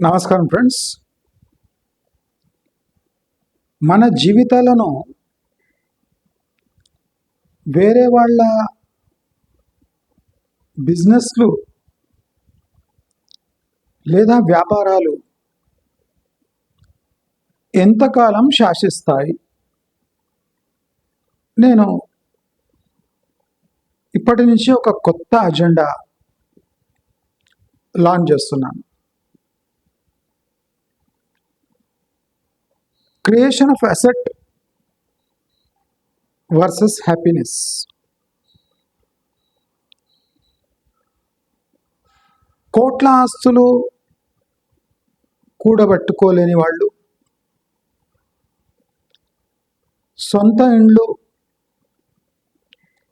నమస్కారం ఫ్రెండ్స్. మన జీవితాలను వేరే వాళ్ళ బిజినెస్లు లేదా వ్యాపారాలు ఎంతకాలం శాసిస్తాయి? నేను ఇప్పటి నుంచి ఒక కొత్త అజెండా లాంచ్ చేస్తున్నాను. Creation of asset versus happiness. కోట్ల ఆస్తులు కూడబెట్టుకోలేని వాళ్ళు, సొంత ఇండ్లు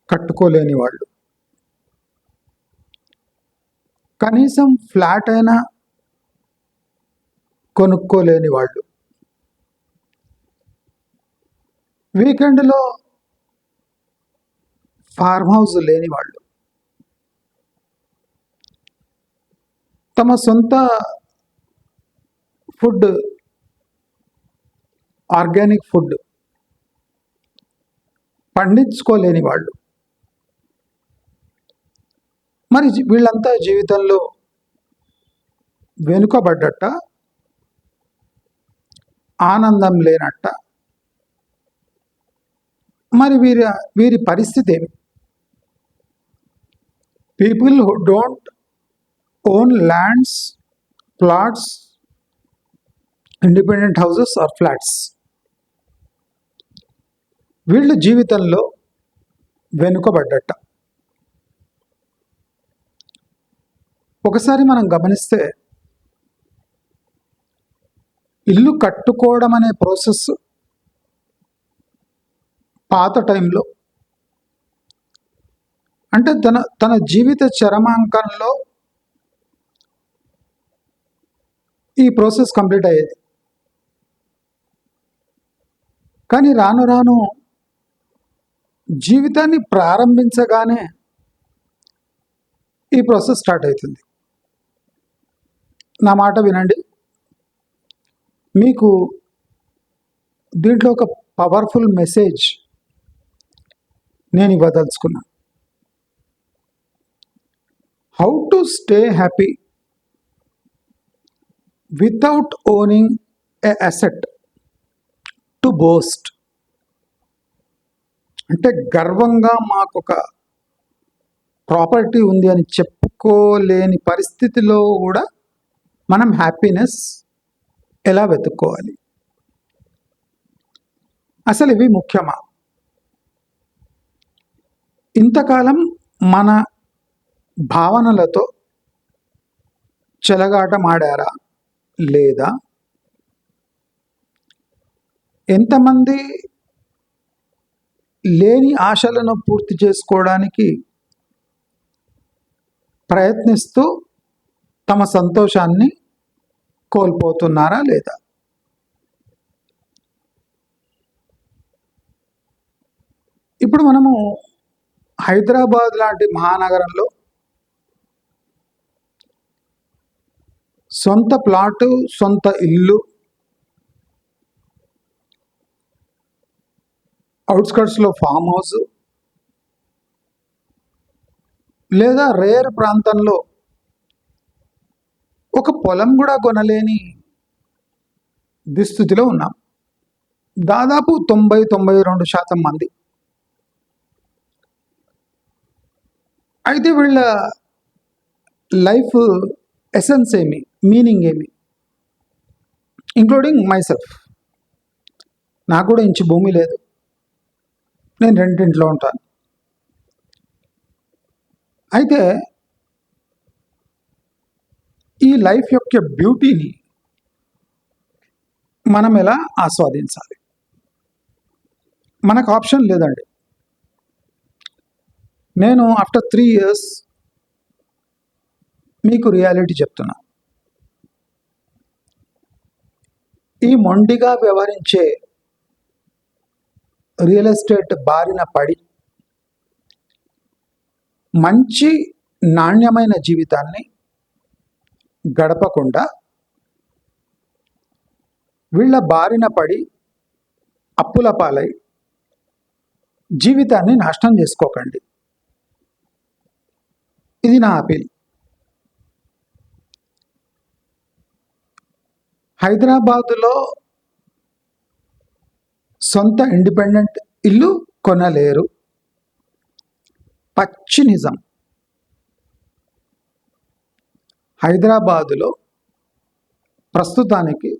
కట్టుకోలేని వాళ్ళు, కనీసం ఫ్లాట్ అయినా కొనుక్కోలేని వాళ్ళు, వీకెండ్లో ఫార్మ్ హౌస్ లేని వాళ్ళు, తమ సొంత ఫుడ్, ఆర్గానిక్ ఫుడ్ పండించుకోలేని వాళ్ళు, మరి వీళ్ళంతా జీవితంలో వెనుకబడ్డట్ట, ఆనందం లేనట్ట. మరి వీరి పరిస్థితి ఏమి? People who don't own lands, plots, independent houses or flats, వీళ్ళు జీవితంలో వెనుకబడ్డట్ట. ఒకసారి మనం గమనిస్తే ఇల్లు కట్టుకోవడం అనే ప్రాసెస్ పాత టైంలో, అంటే తన జీవిత చరమాంకంలో ఈ ప్రాసెస్ కంప్లీట్ అయ్యేది. కానీ రాను రాను జీవితాన్ని ప్రారంభించగానే ఈ ప్రాసెస్ స్టార్ట్ అవుతుంది. నా మాట వినండి, మీకు దీంట్లో ఒక పవర్ఫుల్ మెసేజ్ నేను ఇవ్వదలుచుకున్నాను. How to stay happy without owning a asset to boast. అంటే గర్వంగా మాకొక ప్రాపర్టీ ఉంది అని చెప్పుకోలేని పరిస్థితిలో కూడా మనం హ్యాపీనెస్ ఎలా వెతుక్కోవాలి? అసలు ఇవి ముఖ్యమా? ఇంతకాలం మన భావనలతో చెలగాటమాడారా లేదా? ఎంతమంది లేని ఆశలను పూర్తి చేసుకోవడానికి ప్రయత్నిస్తూ తమ సంతోషాన్ని కోల్పోతున్నారా లేదా? ఇప్పుడు మనము హైదరాబాద్ లాంటి మహానగరంలో సొంత ప్లాటు, సొంత ఇల్లు, అవుట్స్కట్స్లో ఫామ్ హౌస్, లేదా రేర్ ప్రాంతంలో ఒక పొలం కూడా కొనలేని దుస్థితిలో ఉన్నాం. దాదాపు 92% మంది. అయితే వీళ్ళ లైఫ్ ఎసెన్స్ ఏమి, మీనింగ్ ఏమి? Including myself. నాకు కూడా ఇంచు భూమి లేదు, నేను రెండింట్లో ఉంటాను. అయితే ఈ లైఫ్ యొక్క బ్యూటీని మనం ఎలా ఆస్వాదించాలి? మనకు ఆప్షన్ లేదండి. నేను ఆఫ్టర్ 3 years మీకు రియాలిటీ చెప్తున్నా. ఈ మొండిగా వ్యవహరించే రియల్ ఎస్టేట్ బారిన పడి మంచి నాణ్యమైన జీవితాన్ని గడపకుండా వీళ్ళ బారిన పడి అప్పుల పాలై జీవితాన్ని నాశనం చేసుకోకండి. ఇది నా అపీల్. హైదరాబాదులో సొంత ఇండిపెండెంట్ ఇల్లు కొనలేరు. పచ్చి నిజం. హైదరాబాదులో ప్రస్తుతానికి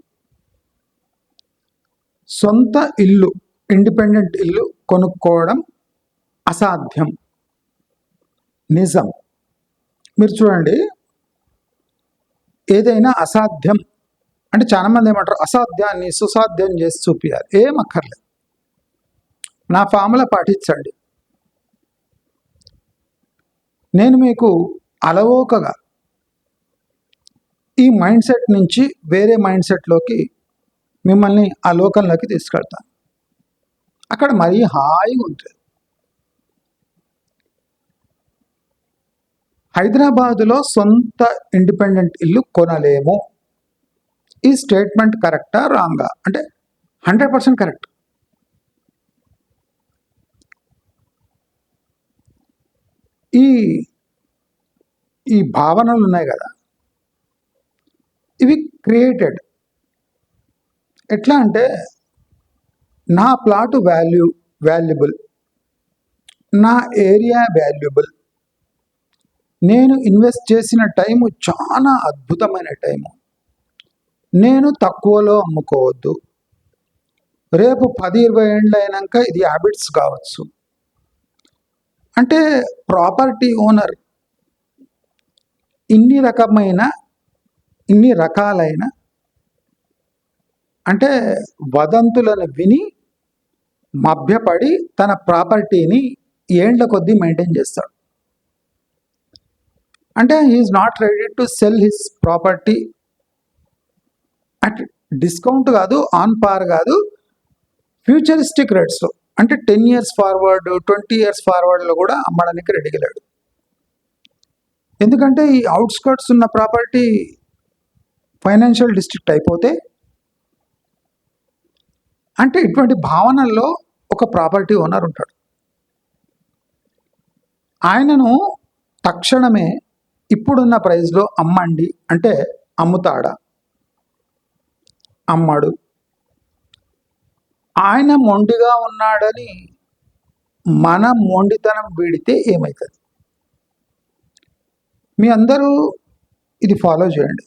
సొంత ఇల్లు, ఇండిపెండెంట్ ఇల్లు కొనుక్కోవడం అసాధ్యం. నిజం. మీరు చూడండి, ఏదైనా అసాధ్యం అంటే చాలామంది ఏమంటారు, అసాధ్యాన్ని సుసాధ్యం చేసి చూపించాలి. ఏం అక్కర్లేదు, నా ఫార్ములా పాటించండి. నేను మీకు అలవోకగా ఈ మైండ్ సెట్ నుంచి వేరే మైండ్ సెట్లోకి మిమ్మల్ని ఆ లోకంలోకి తీసుకెళ్తాను. అక్కడ మరీ హాయిగా ఉంటుంది. హైదరాబాదులో సొంత ఇండిపెండెంట్ ఇల్లు కొనలేము. ఈ స్టేట్మెంట్ కరెక్టా రాంగా అంటే 100% కరెక్ట్. ఈ భావనలు ఉన్నాయి కదా, ఇవి క్రియేటెడ్. ఎట్లా అంటే, నా ప్లాటు వాల్యుబుల్, నా ఏరియా వాల్యుబుల్, నేను ఇన్వెస్ట్ చేసిన టైము చాలా అద్భుతమైన టైము, నేను తక్కువలో అమ్ముకోవద్దు, రేపు 10-20 ఏళ్ళు అయినాక ఇది హ్యాబిట్స్ కావచ్చు. అంటే ప్రాపర్టీ ఓనర్ ఇన్ని రకాలైన అంటే వదంతులను విని మభ్యపడి తన ప్రాపర్టీని ఏండ్ల కొద్దీ మెయింటైన్ చేస్తాడు. అంటే he's not ready to sell his property at discount కాదు, ఆన్ పార్ కాదు, ఫ్యూచరిస్టిక్ రేట్స్లో. అంటే 10 years ఫార్వర్డ్, 20 years ఫార్వర్డ్లో కూడా అమ్మడానికి రెడీగా లేడు. ఎందుకంటే ఈ అవుట్స్కర్ట్స్ ఉన్న ప్రాపర్టీ ఫైనాన్షియల్ డిస్ట్రిక్ట్ అయిపోతే, అంటే ఇటువంటి భావనల్లో ఒక ప్రాపర్టీ ఓనర్ ఉంటాడు. ఆయనను తక్షణమే ఇప్పుడున్న ప్రైస్లో అమ్మండి అంటే అమ్ముతాడా? అమ్మడు. ఆయన మొండిగా ఉన్నాడని మన మొండితనం వీడితే ఏమవుతుంది? మీ అందరూ ఇది ఫాలో చేయండి,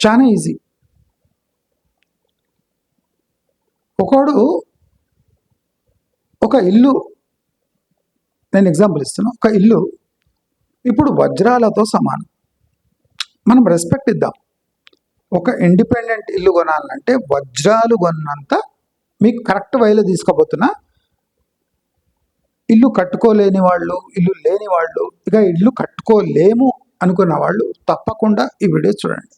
చాలా ఈజీ. ఒకడు ఒక ఇల్లు, నేను ఎగ్జాంపుల్ ఇస్తున్నా, ఒక ఇల్లు ఇప్పుడు వజ్రాలతో సమానం. మనం రెస్పెక్ట్ ఇద్దాం. ఒక ఇండిపెండెంట్ ఇల్లు కొనాలంటే వజ్రాలు కొన్నంత మీకు కరెక్ట్ వైలో తీసుకోబోతున్నా. ఇల్లు కట్టుకోలేని వాళ్ళు, ఇల్లు లేని వాళ్ళు, ఇక ఇల్లు కట్టుకోలేము అనుకున్న వాళ్ళు తప్పకుండా ఈ వీడియో చూడండి.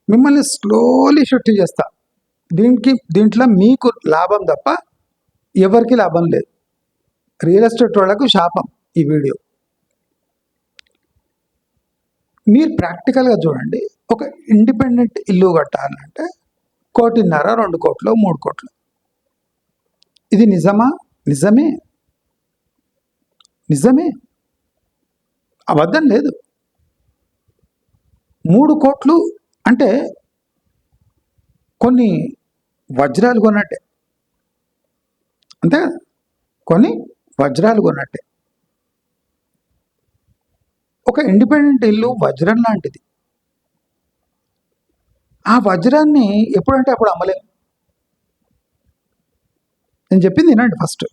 మిమ్మల్ని స్లోలీ షిఫ్ట్ చేస్తా. దీంట్లో మీకు లాభం తప్ప ఎవరికి లాభం లేదు. రియల్ ఎస్టేట్ వాళ్ళకు శాపం ఈ వీడియో. మీరు ప్రాక్టికల్గా చూడండి. ఒక ఇండిపెండెంట్ ఇల్లు కట్టాలంటే 1.5 కోట్లు, 2 కోట్లు, 3 కోట్లు. ఇది నిజమా? నిజమే, అబద్ధం లేదు. 3 కోట్లు అంటే కొన్ని వజ్రాలు కొన్నట్టే, అంతే, కొన్ని వజ్రాలు కొన్నట్టే. ఒక ఇండిపెండెంట్ ఇల్లు వజ్రం లాంటిది. ఆ వజ్రాన్ని ఎప్పుడంటే అప్పుడు అమ్మలేము. నేను చెప్పింది వినండి ఫస్ట్.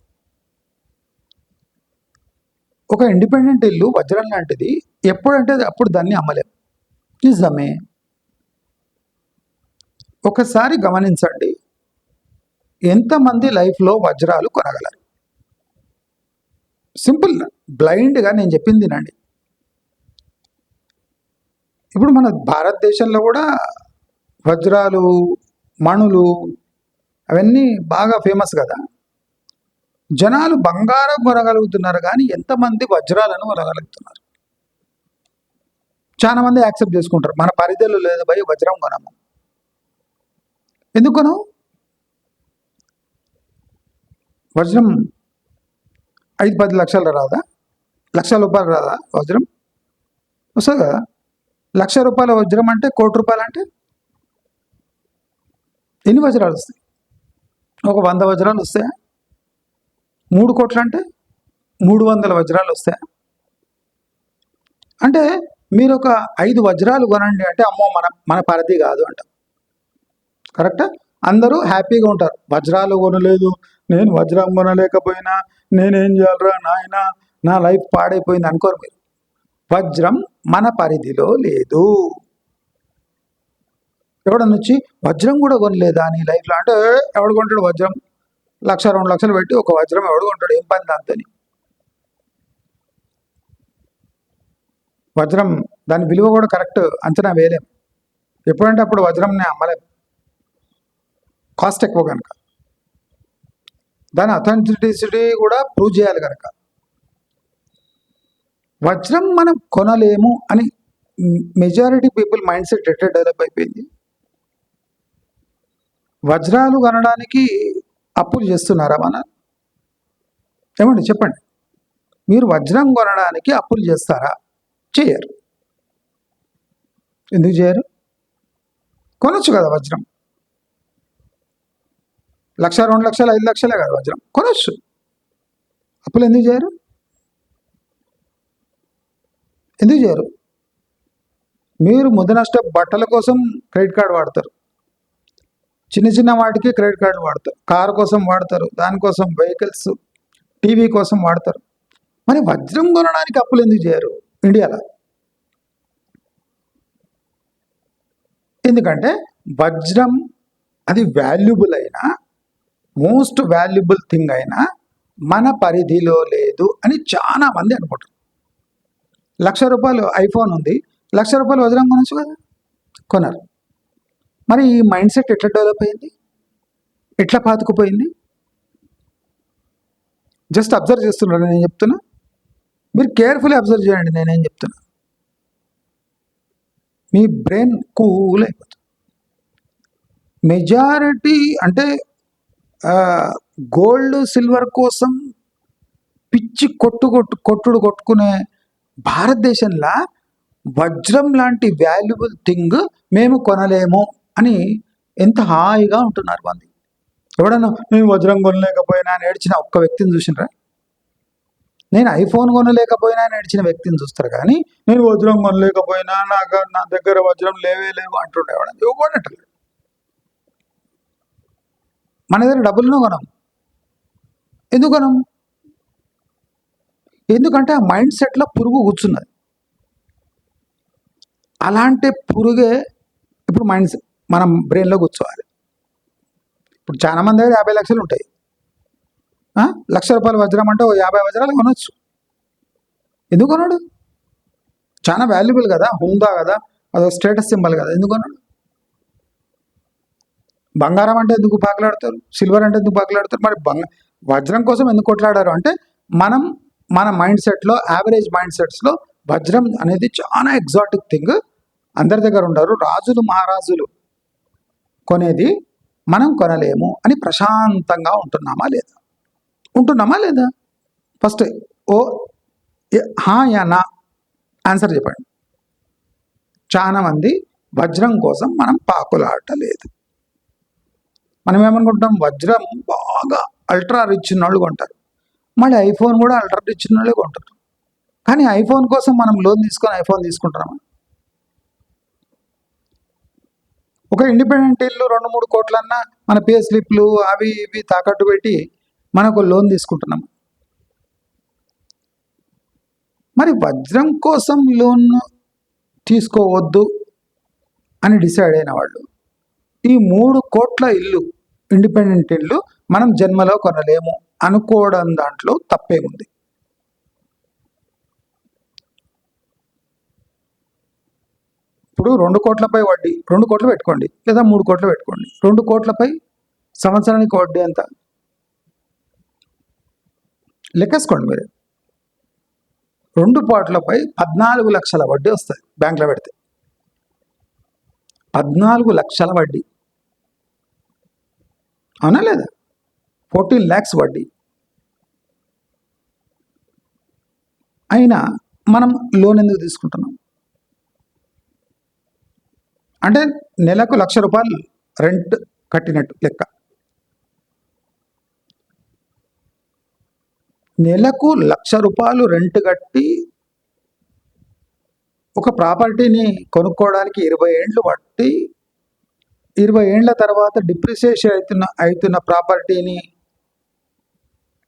ఒక ఇండిపెండెంట్ ఇల్లు వజ్రం లాంటిది, ఎప్పుడంటే అప్పుడు దాన్ని అమ్మలేము. నిజమే. ఒకసారి గమనించండి, ఎంతమంది లైఫ్లో వజ్రాలు కొనగలరు? సింపుల్, బ్లైండ్గా నేను చెప్పింది వినండి. ఇప్పుడు మన భారతదేశంలో కూడా వజ్రాలు, మణులు అవన్నీ బాగా ఫేమస్ కదా. జనాలు బంగారం కొనగలుగుతున్నారు కానీ ఎంతమంది వజ్రాలను కొనగలుగుతున్నారు? చాలా మంది యాక్సెప్ట్ చేసుకుంటారు, మన పరిధిలో లేదు భయ్ వజ్రం కొనము. ఎందుకు కొనవు? వజ్రం 5-10 లక్షలు రాదా? ₹1,00,000 రాదా వజ్రం? వస్తుంది కదా. ₹1,00,000 వజ్రం అంటే ₹1,00,00,000 అంటే ఎన్ని వజ్రాలు వస్తాయి? ఒక 100 వజ్రాలు వస్తాయా? 3 కోట్లు అంటే 300 వజ్రాలు వస్తాయా? అంటే మీరు ఒక 5 వజ్రాలు కొనండి అంటే అమ్మో మన పరిధి కాదు అంట. కరెక్టా? అందరూ హ్యాపీగా ఉంటారు. వజ్రాలు కొనలేదు, నేను వజ్రం కొనలేకపోయినా నేనేం చేయాలరా నాయన, నా లైఫ్ పాడైపోయింది అనుకోరు మీరు. వజ్రం మన పరిధిలో లేదు. ఎవడన్నా వచ్చి వజ్రం కూడా కొనలేదా నీ లైఫ్లో అంటే, ఎవడు కొంటాడు వజ్రం? 1,00,000-2 లక్షలు పెట్టి ఒక వజ్రం ఎవడు కొంటాడు? ఏం పని దాంతోని? వజ్రం దాని విలువ కూడా కరెక్ట్ అంచనా వేయలేం. ఎప్పుడంటే అప్పుడు వజ్రంని అమ్మలేం, కాస్ట్ ఎక్కువ కనుక. దాని అథెంటిసిటీ కూడా ప్రూవ్ చేయాలి కనుక. వజ్రం మనం కొనలేము అని మెజారిటీ పీపుల్ మైండ్ సెట్ ఎట్లా డెవలప్ అయిపోయింది? వజ్రాలు కొనడానికి అప్పులు చేస్తున్నారా మన? ఏమండి చెప్పండి, మీరు వజ్రం కొనడానికి అప్పులు చేస్తారా? చేయరు. ఎందుకు చేయరు? కొనొచ్చు కదా వజ్రం. 1,00,000, 2 లక్షలు, 5 లక్షలే కదా వజ్రం, కొనొచ్చు. అప్పులు ఎందుకు చేయరు? ఎందుకు చేయరు? మీరు ముదనష్ట బట్టల కోసం క్రెడిట్ కార్డు వాడతారు, చిన్న చిన్న వాటికి క్రెడిట్ కార్డు వాడతారు, కారు కోసం వాడతారు, దానికోసం వెహికల్స్, టీవీ కోసం వాడతారు. మరి వజ్రం కొనడానికి అప్పులు ఎందుకు చేయరు ఇండియాలో? ఎందుకంటే వజ్రం అది వాల్యుబుల్ అయినా, మోస్ట్ వాల్యుబుల్ థింగ్ అయినా మన పరిధిలో లేదు అని చాలా మంది అనుకుంటారు. ₹1,00,000 ఐఫోన్ ఉంది, ₹1,00,000 వజ్రం కొనొచ్చు కదా, కొనరు. మరి ఈ మైండ్ సెట్ ఎట్లా డెవలప్ అయింది? ఎట్లా పాతుకుపోయింది? జస్ట్ అబ్జర్వ్ చేస్తున్నారు నేను చెప్తున్నా. మీరు కేర్ఫుల్లీ అబ్జర్వ్ చేయండి నేనేం చెప్తున్నా. మీ బ్రెయిన్ కూల్ అయిపోతుంది. మెజారిటీ అంటే గోల్డ్ సిల్వర్ కోసం పిచ్చి కొట్టుకునే భారతదేశంలో వజ్రం లాంటి వాల్యుబుల్ థింగ్ మేము కొనలేము అని ఎంత హాయిగా ఉంటున్నారు మంది. ఎవడన్నా నేను వజ్రం కొనలేకపోయినా అని ఏడ్చిన ఒక్క వ్యక్తిని చూసినరా? నేను ఐఫోన్ కొనలేకపోయినా అని ఏడ్చిన వ్యక్తిని చూస్తారు, కానీ నేను వజ్రం కొనలేకపోయినా నా దగ్గర వజ్రం లేవు అంటుండేవాడు. ఇవ్వడంటలేదు. మన దగ్గర డబ్బులను కొనం. ఎందుకు కొనం? ఎందుకంటే ఆ మైండ్ సెట్లో పురుగు కూర్చున్నది. అలాంటి పురుగే ఇప్పుడు మనం బ్రెయిన్లో కూర్చోవాలి. ఇప్పుడు చాలా మంది దగ్గర 50 లక్షలు ఉంటాయి. ₹1,00,000 వజ్రం అంటే 50 వజ్రాలు కొనొచ్చు. ఎందుకు కొనడు? చాలా వాల్యుబుల్ కదా, హుందా కదా, అదో స్టేటస్ సింబల్ కదా, ఎందుకు కొనడు? బంగారం అంటే ఎందుకు పాకులాడతారు? సిల్వర్ అంటే ఎందుకు పాకులాడతారు? మరి వజ్రం కోసం ఎందుకు కొట్లాడారు అంటే, మన మైండ్ సెట్లో, యావరేజ్ మైండ్ సెట్స్లో వజ్రం అనేది చాలా ఎగ్జాటిక్ థింగ్, అందరి దగ్గర ఉండరు, రాజులు మహారాజులు కొనేది మనం కొనలేము అని ప్రశాంతంగా ఉంటున్నామా లేదా? ఫస్ట్ హా యా నా ఆన్సర్ చెప్పండి. చాలా మంది వజ్రం కోసం మనం పాకులాడలేదు. మనం ఏమనుకుంటాం? వజ్రం బాగా అల్ట్రా రిచ్ ఉన్నోళ్ళు కొంటారు, మళ్ళీ ఐఫోన్ కూడా అల్ట్రా రిచ్ ఉన్నోళ్ళే కొంటారు. కానీ ఐఫోన్ కోసం మనం లోన్ తీసుకొని ఐఫోన్ తీసుకుంటున్నామా? ఒక ఇండిపెండెంట్ ఇల్లు 2-3 కోట్లన్నా మన పే స్లిప్లు అవి ఇవి తాకట్టు పెట్టి మనకు లోన్ తీసుకుంటున్నాం. మరి వజ్రం కోసం లోన్ తీసుకోవద్దు అని డిసైడ్ అయిన వాళ్ళు ఈ 3 కోట్ల ఇల్లు, ఇండిపెండెంట్ ఇల్లు మనం జన్మలో కొనలేము అనుకోవడం దాంట్లో తప్పేముంది? ఇప్పుడు 2 కోట్లపై వడ్డీ, 2 కోట్లు పెట్టుకోండి లేదా 3 కోట్లు పెట్టుకోండి. 2 కోట్లపై సంవత్సరానికి వడ్డీ ఎంత లెక్కేసుకోండి మీరు. 2 కోట్లపై 14 లక్షల వడ్డీ వస్తుంది బ్యాంకులో పెడితే. 14 లక్షల వడ్డీ. అవునా లేదా? 14 lakhs వడ్డీ అయినా మనం లోన్ ఎందుకు తీసుకుంటున్నాం? అంటే నెలకు ₹1,00,000 రెంట్ కట్టినట్టు లెక్క. నెలకు ₹1,00,000 రెంట్ కట్టి ఒక ప్రాపర్టీని కొనుక్కోవడానికి 20 ఏండ్లు బట్టి 20 ఏండ్ల తర్వాత డిప్రిసియేషన్ అవుతున్న ప్రాపర్టీని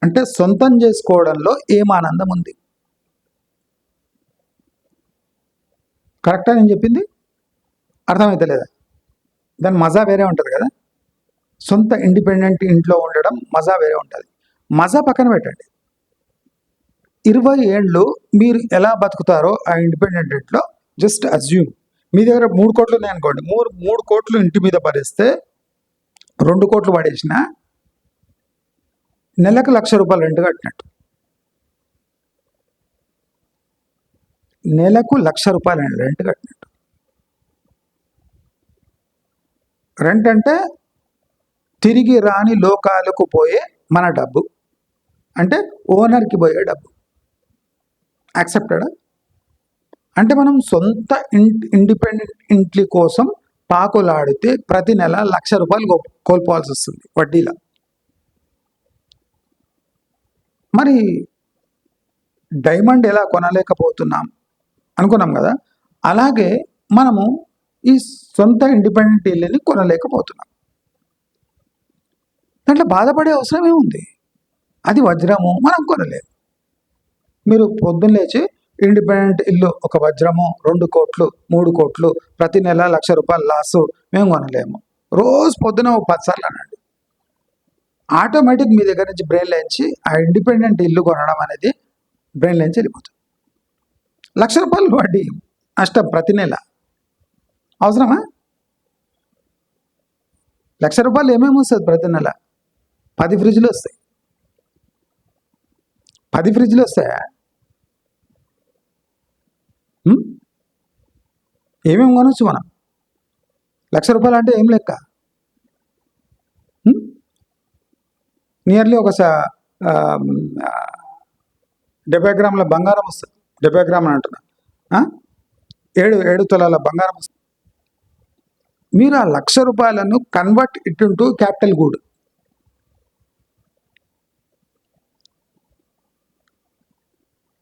అంటే సొంతం చేసుకోవడంలో ఏం ఆనందం ఉంది? కరెక్టా నేను చెప్పింది? అర్థమైతే లేదా? దాని మజా వేరే ఉంటుంది కదా. సొంత ఇండిపెండెంట్ ఇంట్లో ఉండడం మజా వేరే ఉంటుంది. మజా పక్కన పెట్టండి. 20 ఏండ్లు మీరు ఎలా బతుకుతారో ఆ ఇండిపెండెంట్ ఇంట్లో జస్ట్ అజ్యూమ్. మీ దగ్గర 3 కోట్లు ఉన్నాయనుకోండి, 3 కోట్లు ఇంటి మీద భరిస్తే 2 కోట్లు పడేసిన నెలకు ₹1,00,000 రెంట్ కట్టినట్టు. నెలకు ₹1,00,000 రెంట్ కట్టినట్టు. రెంట్ అంటే తిరిగి రాని లోకాలకు పోయే మన డబ్బు, అంటే ఓనర్కి పోయే డబ్బు. యాక్సెప్టెడా? అంటే మనం సొంత ఇండిపెండెంట్ ఇంటి కోసం పాకులాడితే ప్రతి నెల ₹1,00,000 కోల్పోవాల్సి వస్తుంది వడ్డీలో. మరి డైమండ్ ఎలా కొనలేకపోతున్నాం అనుకున్నాం కదా, అలాగే మనము ఈ సొంత ఇండిపెండెంట్ ఇల్లుని కొనలేకపోతున్నాం. దాంట్లో బాధపడే అవసరం ఏముంది? అది వజ్రము, మనం కొనలేము. మీరు పొద్దున్న లేచి ఇండిపెండెంట్ ఇల్లు ఒక వజ్రము 2 కోట్లు 3 కోట్లు ప్రతి నెల ₹1,00,000 లాసు, మేము కొనలేము. రోజు పొద్దున 10 సార్లు అనండి. ఆటోమేటిక్ మీ దగ్గర నుంచి బ్రెయిన్ లేచి ఆ ఇండిపెండెంట్ ఇల్లు కొనడం అనేది బ్రెయిన్ లేచి వెళ్ళిపోతుంది. ₹1,00,000 వడ్డీ నష్టం ప్రతి నెల అవసరమా? ₹1,00,000 ఏమేమి వస్తుంది ప్రతి నెల? 10 ఫ్రిడ్జ్లు వస్తాయి. 10 ఫ్రిడ్జ్లు వస్తాయా? ఏమేమి కొనొచ్చు మనం? ₹1,00,000 అంటే ఏం లెక్క? నియర్లీ ఒక 70 గ్రాముల బంగారం వస్తుంది. 70 గ్రాములు అంటున్నా, 7 తులాల బంగారం వస్తుంది. మీరు ఆ ₹1,00,000 convert it into capital good.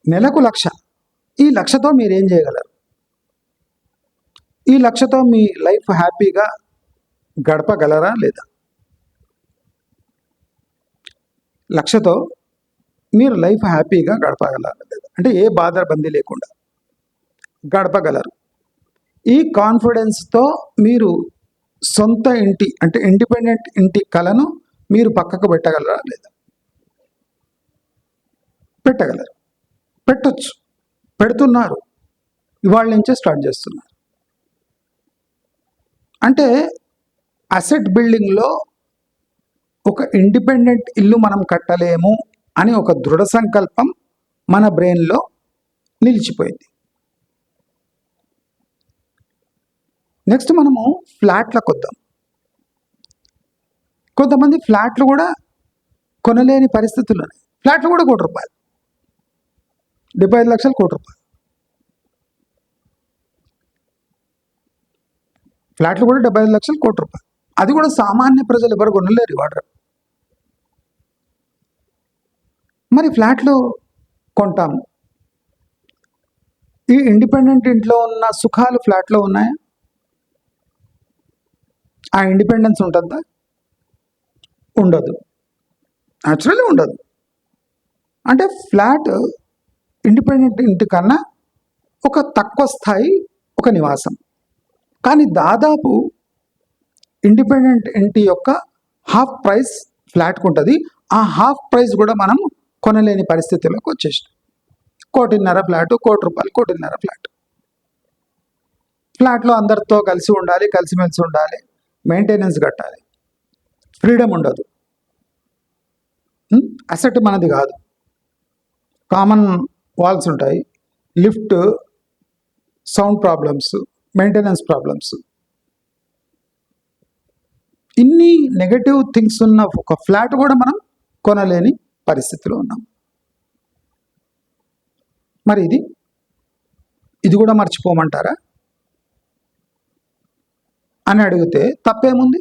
నెలకు 1,00,000. ఈ 1,00,000తో మీరు ఏం చేయగలరు? ఈ 1,00,000తో మీ లైఫ్ హ్యాపీగా గడపగలరా లేదా? 1,00,000తో మీరు లైఫ్ హ్యాపీగా గడపగలరా లేదా? అంటే ఏ బాధబందీ లేకుండా గడపగలరు. ఈ కాన్ఫిడెన్స్తో మీరు సొంత ఇంటి అంటే ఇండిపెండెంట్ ఇంటి కలను మీరు పక్కకు పెట్టగలరా లేదా? పెట్టగలరు. పెట్టొచ్చు. పెడుతున్నారు. ఇవాళ నుంచే స్టార్ట్ చేస్తున్నారు. అంటే అసెట్ బిల్డింగ్లో ఒక ఇండిపెండెంట్ ఇల్లు మనం కట్టలేము అని ఒక దృఢ సంకల్పం మన బ్రెయిన్లో నిలిచిపోయింది. నెక్స్ట్ మనము ఫ్లాట్లకు వద్దాం. కొంతమంది ఫ్లాట్లు కూడా కొనలేని పరిస్థితులు ఉన్నాయి. ఫ్లాట్లు కూడా ₹1,00,000, 75 లక్షలు ₹1,00,000. ఫ్లాట్లు కూడా 75 లక్షలు ₹1,00,000. అది కూడా సామాన్య ప్రజలు ఎవరు కొనలేరు వాటర్. మరి ఫ్లాట్లు కొంటాము. ఈ ఇండిపెండెంట్ ఇంట్లో ఉన్న సుఖాలు ఫ్లాట్లో ఉన్నాయా? ఆ ఇండిపెండెన్స్ ఉంటుందా? ఉండదు. న్యాచురల్లీ ఉండదు. అంటే ఫ్లాట్ ఇండిపెండెంట్ ఇంటి కన్నా ఒక తక్కువ స్థాయి ఒక నివాసం. కానీ దాదాపు ఇండిపెండెంట్ ఇంటి యొక్క హాఫ్ ప్రైస్ ఫ్లాట్కు ఉంటుంది. ఆ హాఫ్ ప్రైస్ కూడా మనం కొనలేని పరిస్థితుల్లోకి వచ్చేసినాం. ₹1,50,000 ఫ్లాటు, ₹1,00,000 ₹1,50,000 ఫ్లాట్. ఫ్లాట్లో అందరితో కలిసి ఉండాలి, కలిసిమెలిసి ఉండాలి, మెయింటెనెన్స్ కట్టాలి, ఫ్రీడమ్ ఉండదు. అసెట్ మనది కాదు. కామన్ వాల్స్ ఉంటాయి, lift, sound problems, maintenance problems. ఇన్ని నెగటివ్ థింగ్స్ ఉన్న ఒక ఫ్లాట్ కూడా మనం కొనలేని పరిస్థితిలో ఉన్నాం. మరి ఇది కూడా మర్చిపోమంటారా అని అడిగితే తప్పేముంది?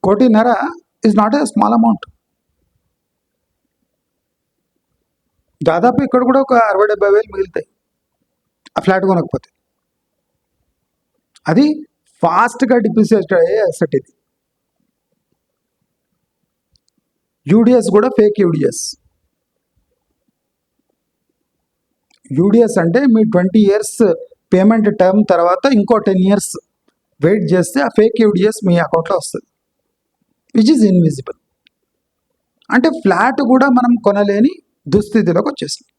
1.5 కోటి is not a small amount. దాదాపు ఇక్కడ కూడా ఒక 60-70 వేలు మిగులుతాయి ఆ ఫ్లాట్ కొనకపోతే. అది ఫాస్ట్గా డిప్రిసియేట్ అయ్యే అసెట్. ఇది యూడిఎస్ కూడా ఫేక్ యూడిఎస్ అంటే మీ 20 years పేమెంట్ టర్మ్ తర్వాత ఇంకో 10 years వెయిట్ చేస్తే ఆ ఫేక్ యూడిఎస్ మీ అకౌంట్లో వస్తుంది, విచ్ ఈజ్ ఇన్విజిబుల్. అంటే ఫ్లాట్ కూడా మనం కొనలేని దుస్థితిలోకి వచ్చేసింది.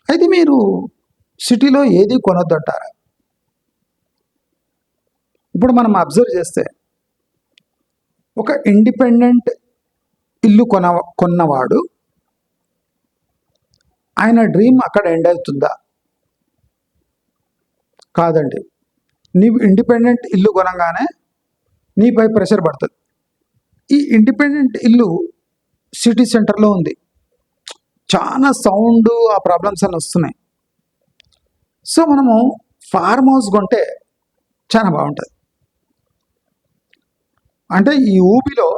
అయితే మీరు సిటీలో ఏది కొనొద్దంటారా? ఇప్పుడు మనం అబ్జర్వ్ చేస్తే ఒక ఇండిపెండెంట్ ఇల్లు కొన్నవాడు ఆయన డ్రీమ్ అక్కడ ఎండ్ అవుతుందా? కాదండి. నీవు ఇండిపెండెంట్ ఇల్లు కొనగానే నీపై ప్రెషర్ పడుతుంది. ఈ ఇండిపెండెంట్ ఇల్లు సిటీ సెంటర్లో ఉంది, చాలా సౌండ్, ఆ ప్రాబ్లమ్స్ అన్నీ వస్తున్నాయి. సో మనము ఫార్మ్ హౌస్ కొంటే చాలా బాగుంటుంది. అంటే ఈ ఊబిలో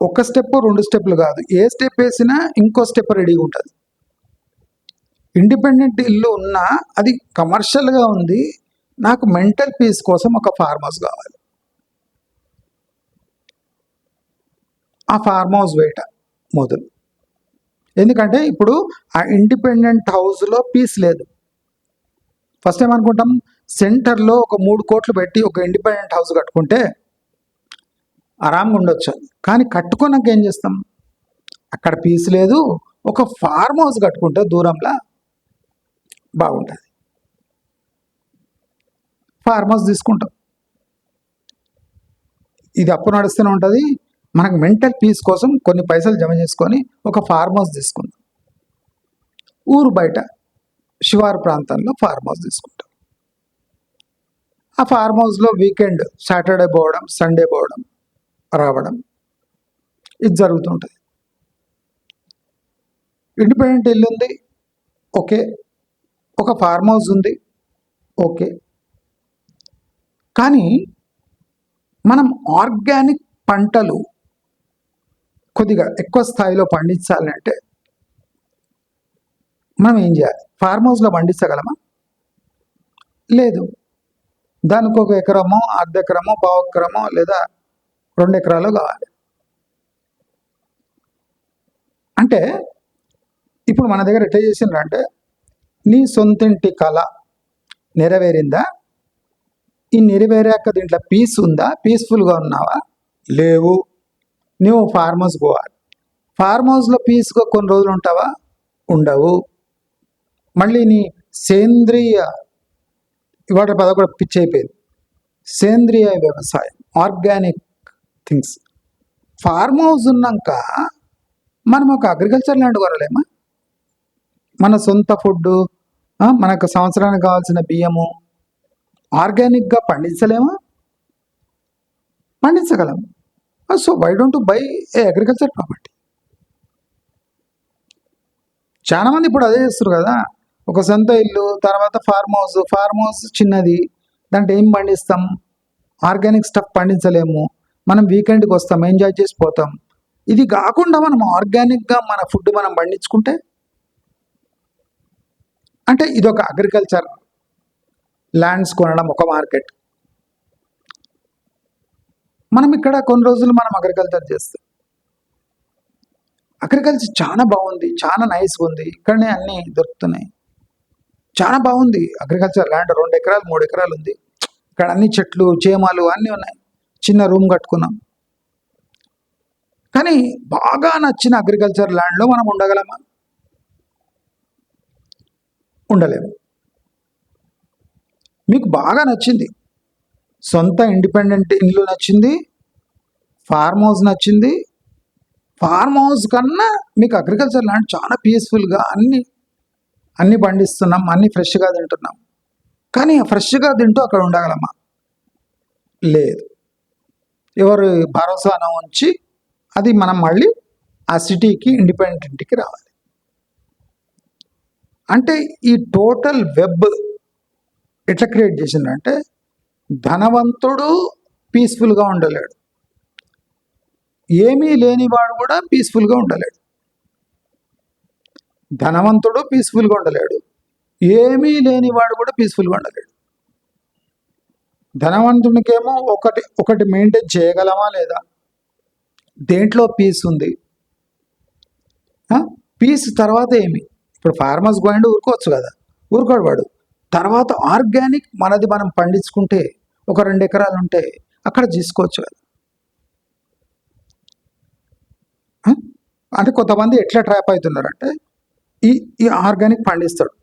ఒక స్టెప్ 2 స్టెప్పులు కాదు, ఏ స్టెప్ వేసినా ఇంకో స్టెప్ రెడీగా ఉంటుంది. ఇండిపెండెంట్ ఇల్లు ఉన్నా అది కమర్షియల్గా ఉంది, నాకు మెంటల్ పీస్ కోసం ఒక ఫార్మ్ హౌస్ కావాలి. ఆ ఫార్మ్ హౌస్ వేట మొదలు. ఎందుకంటే ఇప్పుడు ఆ ఇండిపెండెంట్ హౌస్లో పీస్ లేదు. ఫస్ట్ ఏమనుకుంటాం, సెంటర్లో ఒక 3 కోట్లు పెట్టి ఒక ఇండిపెండెంట్ హౌస్ కట్టుకుంటే ఆరాంగా ఉండొచ్చు. కానీ కట్టుకున్నాక ఏం చేస్తాం, అక్కడ పీస్ లేదు, ఒక ఫార్మ్ హౌస్ కట్టుకుంటే దూరంలో బాగుంటుంది. ఫార్మ్ హౌస్ తీసుకుంటాం, ఇది అప్పు నడుస్తూనే ఉంటుంది. మనకు మెంటల్ పీస్ కోసం కొన్ని పైసలు జమ చేసుకొని ఒక ఫార్మ్ హౌస్ తీసుకుంటాం. ఊరు బయట శివారు ప్రాంతంలో ఫార్మ్ హౌస్ తీసుకుంటాం. ఆ ఫార్మ్ హౌస్లో వీకెండ్ సాటర్డే పోవడం, సండే పోవడం, రావడం ఇది జరుగుతుంటుంది. ఇండిపెండెంట్ ఇల్లు ఉంది, ఓకే. ఒక ఫార్మ్ హౌస్ ఉంది, ఓకే. కానీ మనం ఆర్గానిక్ పంటలు కొద్దిగా ఎక్కువ స్థాయిలో పండించాలంటే మనం ఏం చేయాలి? ఫార్మ్ హౌస్లో పండించగలమా? లేదు. దానికి 1 ఎకరమో, అర్ధ ఎకరమో, పావు ఎకరమో లేదా 2 ఎకరాలు కావాలి. అంటే ఇప్పుడు మన దగ్గర ఎట్లా చేసిండ్రంటే, నీ సొంతింటి కళ నెరవేరిందా? ఈ నెరవేరాక దీంట్లో పీస్ ఉందా? పీస్ఫుల్గా ఉన్నావా? లేవు. నువ్వు ఫార్మ్ హౌస్ పోవాలి. ఫార్మ్ హౌస్లో పీస్గా కొన్ని రోజులు ఉంటావా? ఉండవు. మళ్ళీ నీ సేంద్రియ, ఇవాళ పద కూడా పిచ్చి అయిపోయింది, సేంద్రియ వ్యవసాయం, ఆర్గానిక్ థింగ్స్. ఫార్మ్ హౌస్ ఉన్నాక మనం ఒక అగ్రికల్చర్ ల్యాండ్ కొనలేమా? మన సొంత ఫుడ్, మనకు సంవత్సరానికి కావాల్సిన బియ్యము ఆర్గానిక్గా పండించలేమా? పండించగలం. So why don't buy a agriculture property? చాలామంది ఇప్పుడు అదే చేస్తారు కదా, ఒక సొంత ఇల్లు, తర్వాత ఫార్మ్ హౌస్ చిన్నది, దాంట్లో ఏం పండిస్తాం? ఆర్గానిక్ స్టఫ్ పండించలేము. మనం వీకెండ్కి వస్తాం, ఎంజాయ్ చేసి పోతాం. ఇది కాకుండా మనం ఆర్గానిక్గా మన ఫుడ్ మనం పండించుకుంటే, అంటే ఇది ఒక అగ్రికల్చర్ ల్యాండ్స్ కొనడం ఒక మార్కెట్. మనం ఇక్కడ కొన్ని రోజులు మనం అగ్రికల్చర్ చేస్తాం. అగ్రికల్చర్ చాలా బాగుంది, చాలా నైస్గా ఉంది, ఇక్కడనే అన్నీ దొరుకుతున్నాయి, చాలా బాగుంది. అగ్రికల్చర్ ల్యాండ్ 2 ఎకరాలు 3 ఎకరాలు ఉంది, ఇక్కడ అన్ని చెట్లు చేమాలు అన్నీ ఉన్నాయి, చిన్న రూమ్ కట్టుకున్నాం. కానీ బాగా నచ్చిన అగ్రికల్చర్ ల్యాండ్లో మనం ఉండగలమా? ఉండలేము. మీకు బాగా నచ్చింది, సొంత ఇండిపెండెంట్ ఇల్లు నచ్చింది, ఫార్మ్ హౌస్ నచ్చింది. ఫార్మ్ హౌస్ కన్నా మీకు అగ్రికల్చర్ ల్యాండ్ చాలా పీస్ఫుల్గా అన్నీ పండిస్తున్నాం, అన్నీ ఫ్రెష్గా తింటున్నాం. కానీ ఫ్రెష్గా తింటూ అక్కడ ఉండగలమా? లేదు. ఎవరు భరోసాను ఉంచి అది మనం మళ్ళీ ఆ సిటీకి ఇండిపెండెంట్ ఇంటికి రావాలి. అంటే ఈ టోటల్ వెబ్ ఎట్లా క్రియేట్ చేసిందంటే ధనవంతుడు పీస్ఫుల్గా ఉండలేడు, ఏమీ లేనివాడు కూడా పీస్ఫుల్గా ఉండలేడు. ధనవంతుడు పీస్ఫుల్గా ఉండలేడు, ఏమీ లేనివాడు కూడా పీస్ఫుల్గా ఉండలేడు. ధనవంతునికేమో ఒకటి మెయింటైన్ చేయగలమా లేదా? దేంట్లో పీస్ ఉంది? పీస్ తర్వాత ఏమి? ఇప్పుడు ఫార్మర్స్ గోయిండి ఊరుకోవచ్చు కదా, ఊరుకోడు వాడు. తర్వాత ఆర్గానిక్ మనది మనం పండించుకుంటే ఒక 2 ఎకరాలు ఉంటే అక్కడ తీసుకోవచ్చు కదా. అంటే కొంతమంది ఎట్లా ట్రాప్ అవుతున్నారంటే ఈ ఆర్గానిక్ పండిస్తాడు.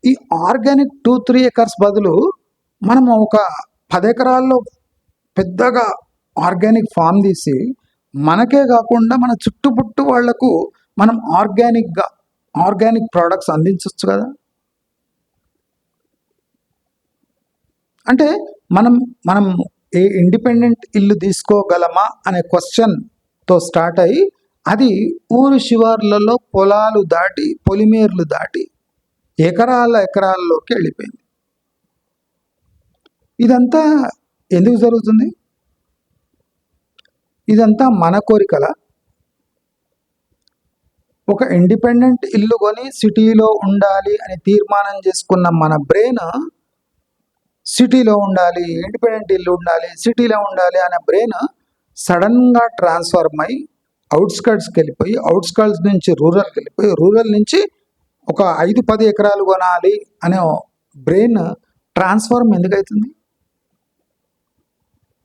ఈ ఆర్గానిక్ 2-3 ఎకర్స్ బదులు మనం ఒక 10 ఎకరాల్లో పెద్దగా ఆర్గానిక్ ఫామ్ తీసి మనకే కాకుండా మన చుట్టుపుట్టు వాళ్లకు మనం ఆర్గానిక్ ప్రోడక్ట్స్ అందించవచ్చు కదా. అంటే మనం ఏ ఇండిపెండెంట్ ఇల్లు తీసుకోగలమా అనే క్వశ్చన్తో స్టార్ట్ అయ్యి అది ఊరు శివార్లలో పొలాలు దాటి పొలిమేర్లు దాటి ఎకరాల్లోకి వెళ్ళిపోయింది. ఇదంతా ఎందుకు జరుగుతుంది? ఇదంతా మన కోరికల. ఒక ఇండిపెండెంట్ ఇల్లు కొని సిటీలో ఉండాలి అని తీర్మానం చేసుకున్న మన బ్రెయిన్ సిటీలో ఉండాలి, ఇండిపెండెంట్ ఇల్లు ఉండాలి, సిటీలో ఉండాలి అనే బ్రెయిన్ సడన్గా ట్రాన్స్ఫార్మ్ అయ్యి అవుట్స్కర్ట్స్కి వెళ్ళిపోయి అవుట్స్కర్ట్స్ నుంచి రూరల్కి వెళ్ళిపోయి రూరల్ నుంచి ఒక 5-10 ఎకరాలు కొనాలి అనే బ్రెయిన్ ట్రాన్స్ఫార్మ్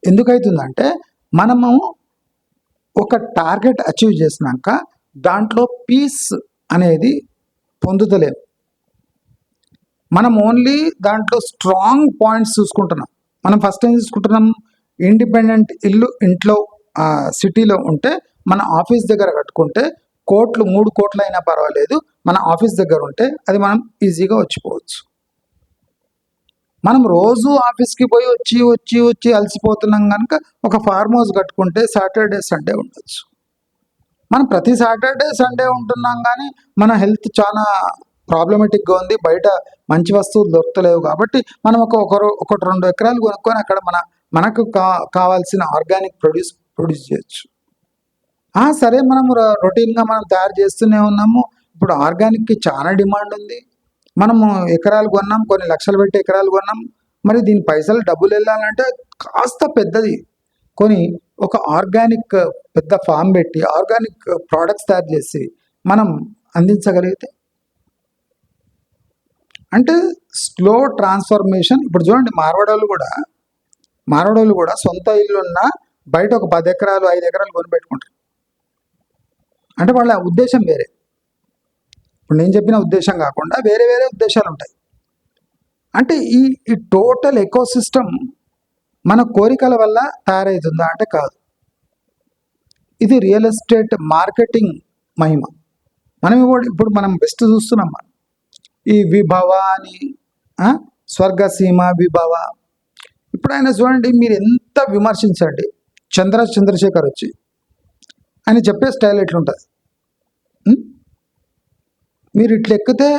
ఎందుకవుతుందంటే మనము ఒక టార్గెట్ అచీవ్ చేసినాక దాంట్లో పీస్ అనేది పొందుతలేము. మనం ఓన్లీ దాంట్లో స్ట్రాంగ్ పాయింట్స్ చూసుకుంటున్నాం. మనం ఫస్ట్ ఏం చూసుకుంటున్నాం? ఇండిపెండెంట్ ఇల్లు ఇంట్లో సిటీలో ఉంటే మన ఆఫీస్ దగ్గర కట్టుకుంటే 3 కోట్లు అయినా పర్వాలేదు, మన ఆఫీస్ దగ్గర ఉంటే అది మనం ఈజీగా వచ్చిపోవచ్చు. మనం రోజు ఆఫీస్కి పోయి వచ్చి అలసిపోతున్నాం కనుక ఒక ఫార్మ్ హౌస్ కట్టుకుంటే సాటర్డే సండే ఉండొచ్చు. మనం ప్రతి సాటర్డే సండే ఉంటున్నాం కానీ మన హెల్త్ చాలా ప్రాబ్లమేటిక్గా ఉంది, బయట మంచి వస్తువులు దొరకలేవు. కాబట్టి మనం ఒక 2 ఎకరాలు కొనుక్కొని అక్కడ మనకు కావాల్సిన ఆర్గానిక్ ప్రొడ్యూస్ చేయొచ్చు. సరే, మనం రొటీన్గా మనం తయారు చేస్తూనే ఉన్నాము. ఇప్పుడు ఆర్గానిక్కి చాలా డిమాండ్ ఉంది. మనము ఎకరాలు కొన్నాం, కొన్ని లక్షలు పెట్టి ఎకరాలు కొన్నాం. మరి దీని పైసలు డబ్బులు వెళ్ళాలంటే కాస్త పెద్దది కొని ఒక ఆర్గానిక్ పెద్ద ఫామ్ పెట్టి ఆర్గానిక్ ప్రోడక్ట్స్ తయారు చేసి మనం అందించగలిగితే అంటే స్లో ట్రాన్స్ఫర్మేషన్. ఇప్పుడు చూడండి, మార్వాడోళ్ళు కూడా సొంత ఇల్లున్న బయట ఒక 10 ఎకరాలు 5 ఎకరాలు కొని పెట్టుకుంటారు. అంటే వాళ్ళ ఉద్దేశం వేరే. ఇప్పుడు నేను చెప్పిన ఉద్దేశం కాకుండా వేరే ఉద్దేశాలు ఉంటాయి. అంటే ఈ టోటల్ ఎకోసిస్టమ్ మన కోరికల వల్ల తయారవుతుందా అంటే కాదు. ఇది రియల్ ఎస్టేట్ మార్కెటింగ్ మహిమ. ఇప్పుడు మనం బెస్ట్ చూస్తున్నాం. ఈ విభవ అని, స్వర్గసీమ, విభవ. ఇప్పుడు ఆయన చూడండి, మీరు ఎంత విమర్శించండి, చంద్రశేఖర్ వచ్చి ఆయన చెప్పే స్టైల్ ఎట్లుంటుంది. మీరు ఇట్లా ఎక్కితే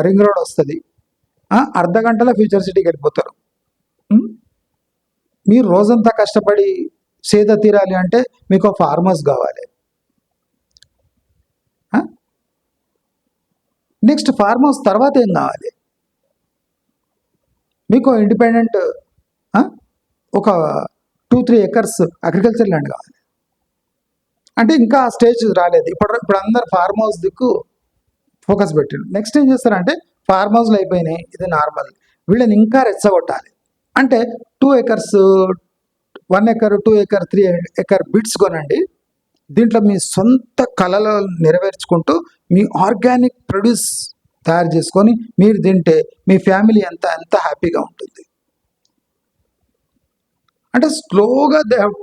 రింగ్ రోడ్ వస్తుంది, అర్ధ గంటలో ఫ్యూచర్ సిటీకి వెళ్ళిపోతారు. మీరు రోజంతా కష్టపడి సేద తీరాలి అంటే మీకు ఫార్మర్స్ కావాలి. నెక్స్ట్ ఫార్మర్స్ తర్వాత ఏం కావాలి? మీకు ఇండిపెండెంట్ ఒక 2-3 ఎకర్స్ అగ్రికల్చర్ ల్యాండ్ కావాలి. అంటే ఇంకా ఆ స్టేజ్ రాలేదు. ఇప్పుడు అందరు ఫార్మ్ హౌస్ దిక్కు ఫోకస్ పెట్టిండు. నెక్స్ట్ ఏం చేస్తారంటే ఫార్మ్ హౌస్లు అయిపోయినాయి, ఇది నార్మల్, వీళ్ళని ఇంకా రెచ్చగొట్టాలి. అంటే 2 acres, 1 acre, 2 acre, 3 acre bits కొనండి. దీంట్లో మీ సొంత కళలు నెరవేర్చుకుంటూ మీ ఆర్గానిక్ ప్రొడ్యూస్ తయారు చేసుకొని మీరు తింటే మీ ఫ్యామిలీ ఎంత హ్యాపీగా ఉంటుంది. అంటే స్లోగా they are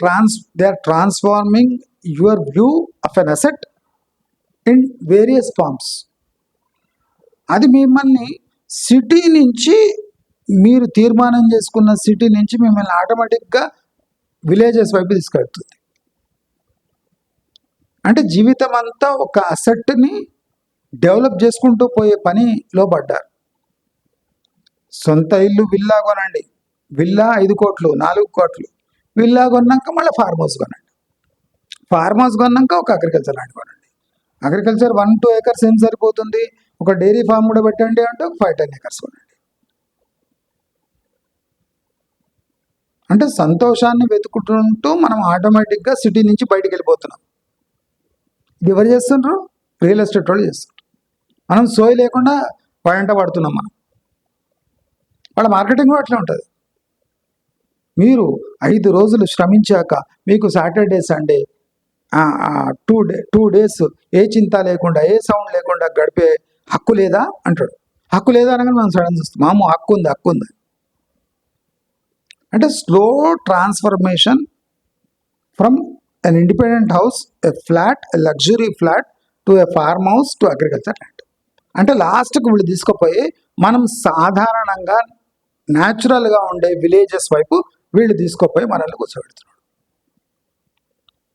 transforming your view of an asset in various forms. అది మిమ్మల్ని సిటీ నుంచి మీరు తీర్మానం చేసుకున్న సిటీ నుంచి మిమ్మల్ని ఆటోమేటిక్గా విలేజెస్ వైపు తీసుకెళ్తుంది. అంటే జీవితం అంతా ఒక అసెట్ని డెవలప్ చేసుకుంటూ పోయే పనిలో పడ్డారు. సొంత ఇల్లు విల్లా కొనండి, విల్లా 5 కోట్లు 4 కోట్లు, విల్లా కొన్నాక మళ్ళీ ఫార్మ్ హౌస్ కొనండి, ఫార్మ్ హౌస్ కొన్నాక ఒక అగ్రికల్చర్ ల్యాండ్ కొనండి. అగ్రికల్చర్ 1-2 ఏకర్స్ ఏం సరిపోతుంది, ఒక డైరీ ఫామ్ కూడా పెట్టండి అంటే ఒక 5-10 ఏకర్స్ కొనండి. అంటే సంతోషాన్ని వెతుకుంటూ మనం ఆటోమేటిక్గా సిటీ నుంచి బయటికి వెళ్ళిపోతున్నాం. ఇది ఎవరు చేస్తుండ్రు? రియల్ ఎస్టేట్ వాళ్ళు చేస్తుండ్రు. మనం సోయి లేకుండా వెంట పడుతున్నాం. వాళ్ళ మార్కెటింగ్ కూడా అట్లా ఉంటుంది. మీరు 5 రోజులు శ్రమించాక మీకు సాటర్డే సండే 2 డేస్ ఏ చింత లేకుండా ఏ సౌండ్ లేకుండా గడిపే హక్కు లేదా అంటాడు. హక్కు లేదా అనగానే మనం సడన్ చూస్తాం, మాము హక్కు ఉంది. అంటే slow transformation from an independent house, a flat, a luxury flat, to a farmhouse, to agriculture land. అంటే లాస్ట్కి వీళ్ళు తీసుకుపోయి మనం సాధారణంగా న్యాచురల్గా ఉండే విలేజెస్ వైపు వీళ్ళు తీసుకుపోయి మనల్ని కూర్చోబెడుతున్నాడు.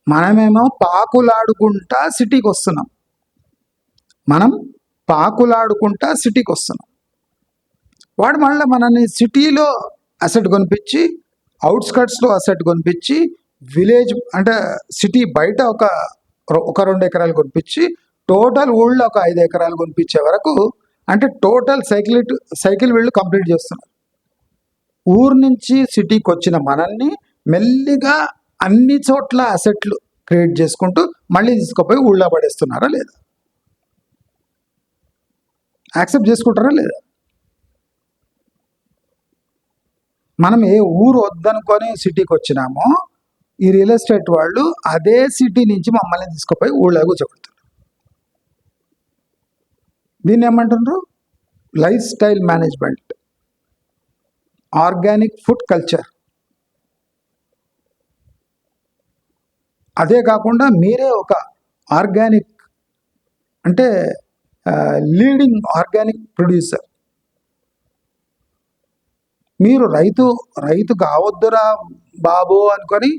మనమేమో పాకులాడుకుంటా సిటీకి వస్తున్నాం. వాడు మళ్ళీ మనల్ని సిటీలో అసెట్ కొనిపించి, అవుట్స్కట్స్లో అసెట్ కొనిపించి, విలేజ్ అంటే సిటీ బయట ఒక 2 ఎకరాలు కొనిపించి, టోటల్ ఊళ్ళో ఒక 5 ఎకరాలు కొనిపించే వరకు, అంటే టోటల్ సైకిల్ వీళ్ళు కంప్లీట్ చేస్తున్నారు. ఊరు నుంచి సిటీకి వచ్చిన మనల్ని మెల్లిగా అన్ని చోట్ల అసెట్లు క్రియేట్ చేసుకుంటూ మళ్ళీ తీసుకుపోయి ఊళ్ళో పడేస్తున్నారా లేదా? యాక్సెప్ట్ చేసుకుంటారా లేదా? మనం ఏ ఊరు వద్దనుకొని సిటీకి వచ్చినామో ఈ రియల్ ఎస్టేట్ వాళ్ళు అదే సిటీ నుంచి మమ్మల్ని తీసుకుపోయి ఊళ్ళో కూర్చోబెడుతున్నారు. దీన్ని ఏమంటున్నారు? Life style management, organic food culture. అదే కాకుండా మీరే ఒక ఆర్గానిక్ అంటే లీడింగ్ ఆర్గానిక్ ప్రొడ్యూసర్. మీరు రైతు కావద్దురా బాబు అనుకొని,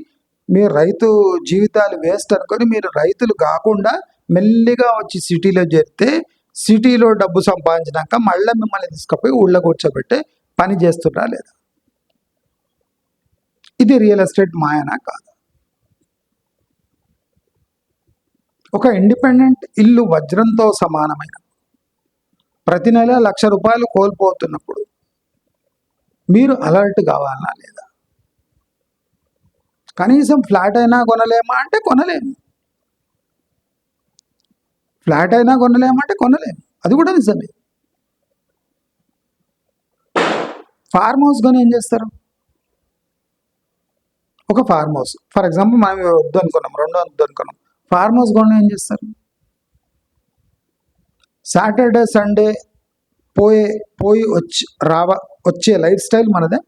మీరు రైతు జీవితాలు వేస్ట్ అనుకొని మీరు రైతులు కాకుండా మెల్లిగా వచ్చి సిటీలో చేరితే, సిటీలో డబ్బు సంపాదించినాక మళ్ళీ మిమ్మల్ని తీసుకుపోయి ఊళ్ళో కూర్చోబెట్టే పని చేస్తున్నా లేదా? ఇది రియల్ ఎస్టేట్ మాయనా కాదు? ఒక ఇండిపెండెంట్ ఇల్లు వజ్రంతో సమానమైన ప్రతి నెల ₹1,00,000 కోల్పోతున్నప్పుడు మీరు అలర్ట్ కావాలనా లేదా? కనీసం ఫ్లాట్ అయినా కొనలేమా అంటే కొనలేము. అది కూడా నిజమే. ఫార్మ్ హౌస్ కొని ఏం చేస్తారు? ఒక ఫార్మ్ హౌస్ ఫర్ ఎగ్జాంపుల్ మనం వద్దు అనుకున్నాం, 2 వద్దు అనుకున్నాం, ఫార్మ్ హౌస్ కొని ఏం చేస్తారు? సాటర్డే సండే పోయి వచ్చే లైఫ్ స్టైల్ మనదే.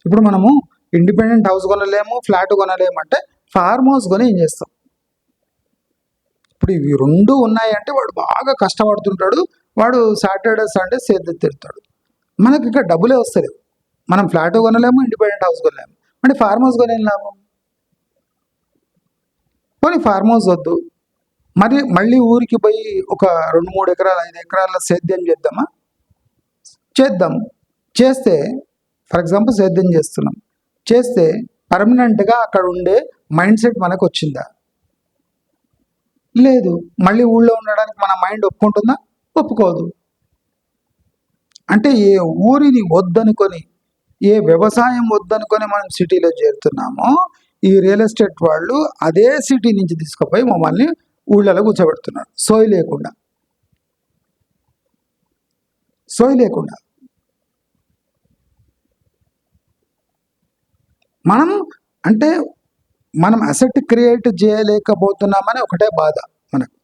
ఇప్పుడు మనము ఇండిపెండెంట్ హౌస్ కొనలేము, ఫ్లాట్ కొనలేము అంటే ఫార్మ్ హౌస్ కొని ఏం చేస్తాం? ఇప్పుడు ఇవి 2 ఉన్నాయంటే వాడు బాగా కష్టపడుతుంటాడు, వాడు సాటర్డే సండే సేద్యం తిరుగుతాడు. మనకి ఇక్కడ డబ్బులే వస్తుంది. మనం ఫ్లాట్ కొనలేము, ఇండిపెండెంట్ హౌస్ కొనలేము, అంటే ఫార్మ్ హౌస్ కొని ఏం లాభం? పోనీ ఫార్మ్ హౌస్ వద్దు, మళ్ళీ ఊరికి పోయి ఒక 2-3 ఎకరాలు 5 ఎకరాల సేద్యం చేద్దామా? చేద్దాం. చేస్తే ఫర్ ఎగ్జాంపుల్ సేద్యం చేస్తే పర్మనెంట్గా అక్కడ ఉండే మైండ్ సెట్ మనకు వచ్చిందా? లేదు. మళ్ళీ ఊళ్ళో ఉండడానికి మన మైండ్ ఒప్పుకుంటుందా? ఒప్పుకోదు. అంటే ఏ ఊరిని వద్దనుకొని, ఏ వ్యవసాయం వద్దనుకొని మనం సిటీలో చేరుతున్నామో, ఈ రియల్ ఎస్టేట్ వాళ్ళు అదే సిటీ నుంచి తీసుకుపోయి మమ్మల్ని ఊళ్ళలో కూర్చోబెడుతున్నారు సోయి లేకుండా. మనం అసెట్ క్రియేట్ చేయలేకపోతున్నామని ఒకటే బాధ మనకు.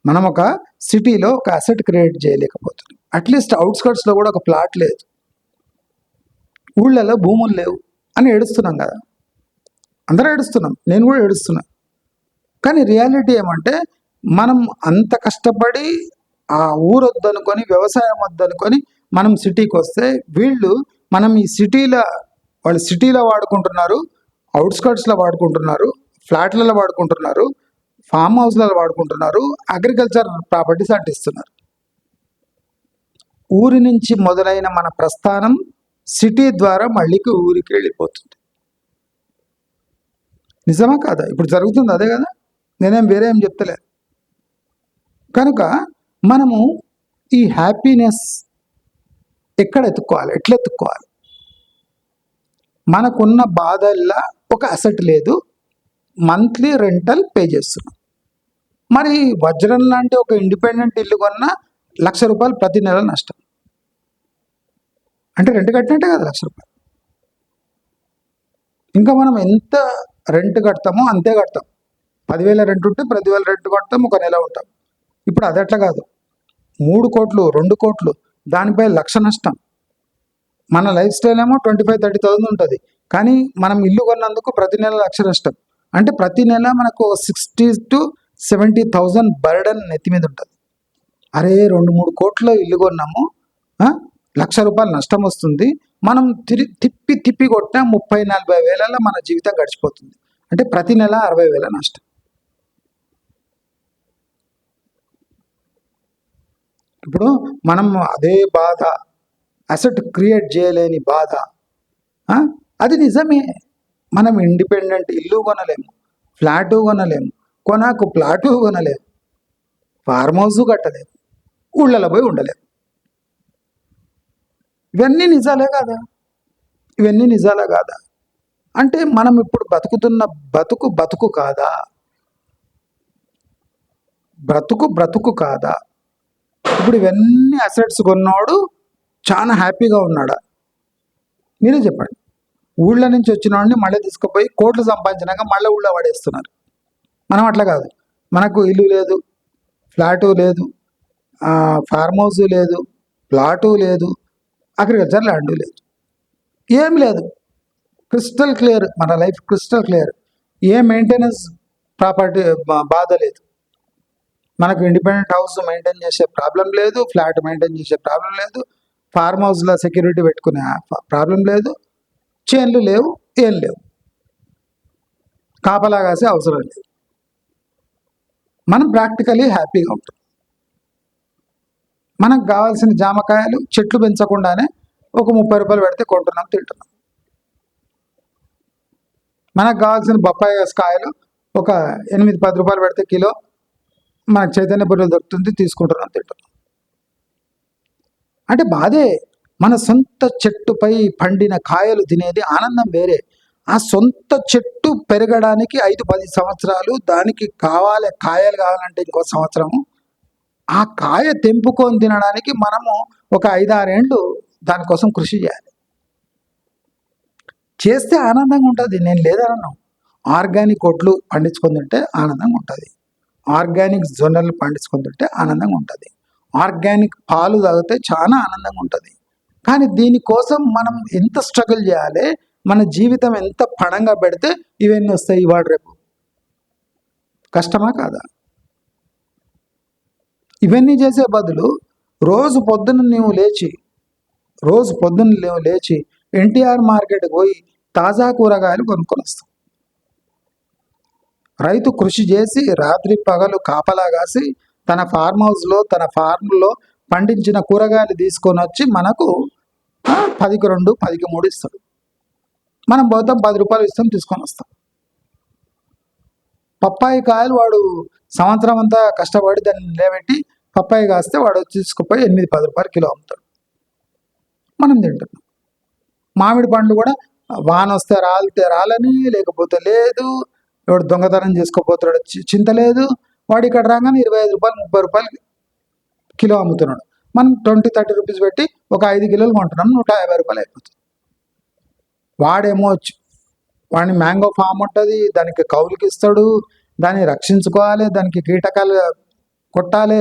మనం ఒక సిటీలో ఒక అసెట్ క్రియేట్ చేయలేకపోతున్నాం. అట్లీస్ట్ అవుట్స్కట్స్లో కూడా ఒక ప్లాట్ లేదు, ఊళ్ళలో భూములు లేవు అని ఏడుస్తున్నాం కదా. అందరూ ఏడుస్తున్నాం, నేను కూడా ఏడుస్తున్నా. కానీ రియాలిటీ ఏమంటే మనం అంత కష్టపడి ఆ ఊరు వద్దనుకొని, వ్యవసాయం వద్దనుకొని మనం సిటీకి వస్తే వీళ్ళు మనం ఈ సిటీలో, వాళ్ళు సిటీలో వాడుకుంటున్నారు, అవుట్స్కర్ట్స్లో వాడుకుంటున్నారు, ఫ్లాట్లలో వాడుకుంటున్నారు, ఫామ్ హౌస్లలో వాడుకుంటున్నారు, అగ్రికల్చర్ ప్రాపర్టీస్ అంటిస్తున్నారు. ఊరి నుంచి మొదలైన మన ప్రస్థానం సిటీ ద్వారా మళ్ళీకి ఊరికి వెళ్ళిపోతుంది. నిజమా కాదా? ఇప్పుడు జరుగుతుంది అదే కదా, నేనేం వేరే ఏం చెప్తలేదు. కనుక మనము ఈ హ్యాపీనెస్ ఎక్కడ ఎత్తుక్కోవాలి, ఎట్లా ఎత్తుక్కోవాలి? మనకున్న బాధల్లా ఒక అసెట్ లేదు, మంత్లీ రెంటల్ పే చేస్తున్నాం. మరి వజ్రం లాంటి ఒక ఇండిపెండెంట్ ఇల్లు కొన్న ₹1,00,000 ప్రతి నెల నష్టం. అంటే రెంట్ కట్టినట్టే కదా ₹1,00,000. ఇంకా మనం ఎంత రెంట్ కడతామో అంతే కడతాం. 10,000 రెంట్ ఉంటే 10,000 రెంట్ కడతాం, ఒక నెల ఉంటాం. ఇప్పుడు అది అట్లా కాదు, 3 కోట్లు 2 కోట్లు, దానిపై 1,00,000 నష్టం. మన లైఫ్ స్టైల్ ఏమో 25,000-30,000 ఉంటుంది, కానీ మనం ఇల్లు కొన్నందుకు ప్రతి నెల 1,00,000 నష్టం. అంటే ప్రతి నెల మనకు 60,000-70,000 బర్డన్ నెత్తి మీద ఉంటుంది. అరే 2-3 కోట్ల ఇల్లు కొన్నాము, ₹1,00,000 నష్టం వస్తుంది, మనం తిప్పి తిప్పి కొట్టినా 30,000-40,000 వేలలో మన జీవితం గడిచిపోతుంది. అంటే ప్రతి నెల 60,000 నష్టం. ఇప్పుడు మనం అదే బాధ, అసెట్ క్రియేట్ చేయలేని బాధ, అది నిజమే. మనం ఇండిపెండెంట్ ఇల్లు కొనలేము, ఫ్లాటు కొనలేము, కొనాకు ప్లాటు కొనలేము, ఫార్మ్ హౌస్ కట్టలేము, ఊళ్ళలో పోయి ఉండలేము. ఇవన్నీ నిజాలే కాదా? ఇవన్నీ నిజాలే కాదా? అంటే మనం ఇప్పుడు బతుకుతున్న బతుకు కాదా? బ్రతుకు కాదా? ఇప్పుడు ఇవన్నీ అసెట్స్ కొన్నాడు చాలా హ్యాపీగా ఉన్నాడా? మీరే చెప్పండి. ఊళ్ళ నుంచి వచ్చిన వాడిని మళ్ళీ తీసుకుపోయి కోట్లు సంపాదించినాక మళ్ళీ ఊళ్ళో పడేస్తున్నారు. మనం అట్లా కాదు, మనకు ఇల్లు లేదు, ఫ్లాటు లేదు, ఫార్మ్ హౌస్ లేదు, ప్లాటు లేదు, అగ్రికల్చర్ ల్యాండ్ లేదు, ఏం లేదు. క్రిస్టల్ క్లియర్, మన లైఫ్ క్రిస్టల్ క్లియర్. ఏ మెయింటెనెన్స్ ప్రాపర్టీ బాధ లేదు. మనకు ఇండిపెండెంట్ హౌస్ మెయింటైన్ చేసే ప్రాబ్లం లేదు, ఫ్లాట్ మెయింటైన్ చేసే ప్రాబ్లం లేదు, ఫార్మ్ హౌస్లో సెక్యూరిటీ పెట్టుకునే ప్రాబ్లం లేదు, చైన్లు లేవు, ఏం లేవు, కాపలా కాసే అవసరం లేదు. మనం ప్రాక్టికలీ హ్యాపీగా ఉంటాం. మనకు కావాల్సిన జామకాయలు చెట్లు పెంచకుండానే ఒక ₹30 పెడితే కొంటున్నాం, తింటున్నాం. మనకు కావాల్సిన బొప్పాయి కాయలు ఒక ₹8-10 పెడితే కిలో మనకు చైతన్యపురిలో దొరుకుతుంది, తీసుకుంటున్నాం, తింటున్నాం. అంటే బాధే. మన సొంత చెట్టుపై పండిన కాయలు తినేది ఆనందం వేరే. ఆ సొంత చెట్టు పెరగడానికి 5-10 సంవత్సరాలు, దానికి కాయలు కావాలంటే ఇంకో సంవత్సరము, ఆ కాయ తెంపుకొని తినడానికి మనము ఒక 5-6 ఏళ్ళు దానికోసం కృషి చేయాలి. చేస్తే ఆనందంగా ఉంటుంది, నేను లేదన్నాను. ఆర్గానిక్ వడ్లు పండించుకొని తింటే ఆనందంగా ఉంటుంది, ఆర్గానిక్ జొన్నలు పండించుకొని తింటే ఆనందంగా ఉంటుంది, ఆర్గానిక్ పాలు తాగితే చాలా ఆనందంగా ఉంటుంది. కానీ దీనికోసం మనం ఎంత స్ట్రగుల్ చేయాలి, మన జీవితం ఎంత పణంగా పెడితే ఇవన్నీ వస్తాయి ఇవాళ రేపు? కష్టమా కాదా? ఇవన్నీ చేసే బదులు రోజు పొద్దున్న లేచి ఎన్టీఆర్ మార్కెట్కి పోయి తాజా కూరగాయలు కొనుక్కొని వస్తాం. రైతు కృషి చేసి రాత్రి పగలు కాపలా కాసి తన ఫార్మ్ హౌస్లో, తన ఫార్మ్లో పండించిన కూరగాయలు తీసుకొని వచ్చి మనకు 10కి 2, 10కి 3 ఇస్తాడు. మనం పోతాం, ₹10 ఇస్తాం, తీసుకొని వస్తాం. పప్పాయి కాయలు వాడు సంవత్సరం అంతా కష్టపడి దాన్ని నిలబెట్టి పప్పాయి కాస్తే వాడు వచ్చి తీసుకుపోయి ₹8-10 కిలో అమ్ముతాడు, మనం తింటున్నాం. మామిడి పండ్లు కూడా వాన వస్తే రాలని, లేకపోతే లేదు, వాడు దొంగతనం చేసుకోపోతాడు, చింత లేదు, వాడు ఇక్కడ రాగానే ₹25-30 కిలో అమ్ముతున్నాడు. మనం 20-30 రూపీస్ పెట్టి ఒక 5 కిలోలు కొంటున్నాం, ₹150 అయిపోతుంది. వాడేమో వచ్చి వాడిని మ్యాంగో ఫామ్ ఉంటుంది, దానికి కౌలుకి ఇస్తాడు, దాన్ని రక్షించుకోవాలి, దానికి కీటకాలు కొట్టాలి,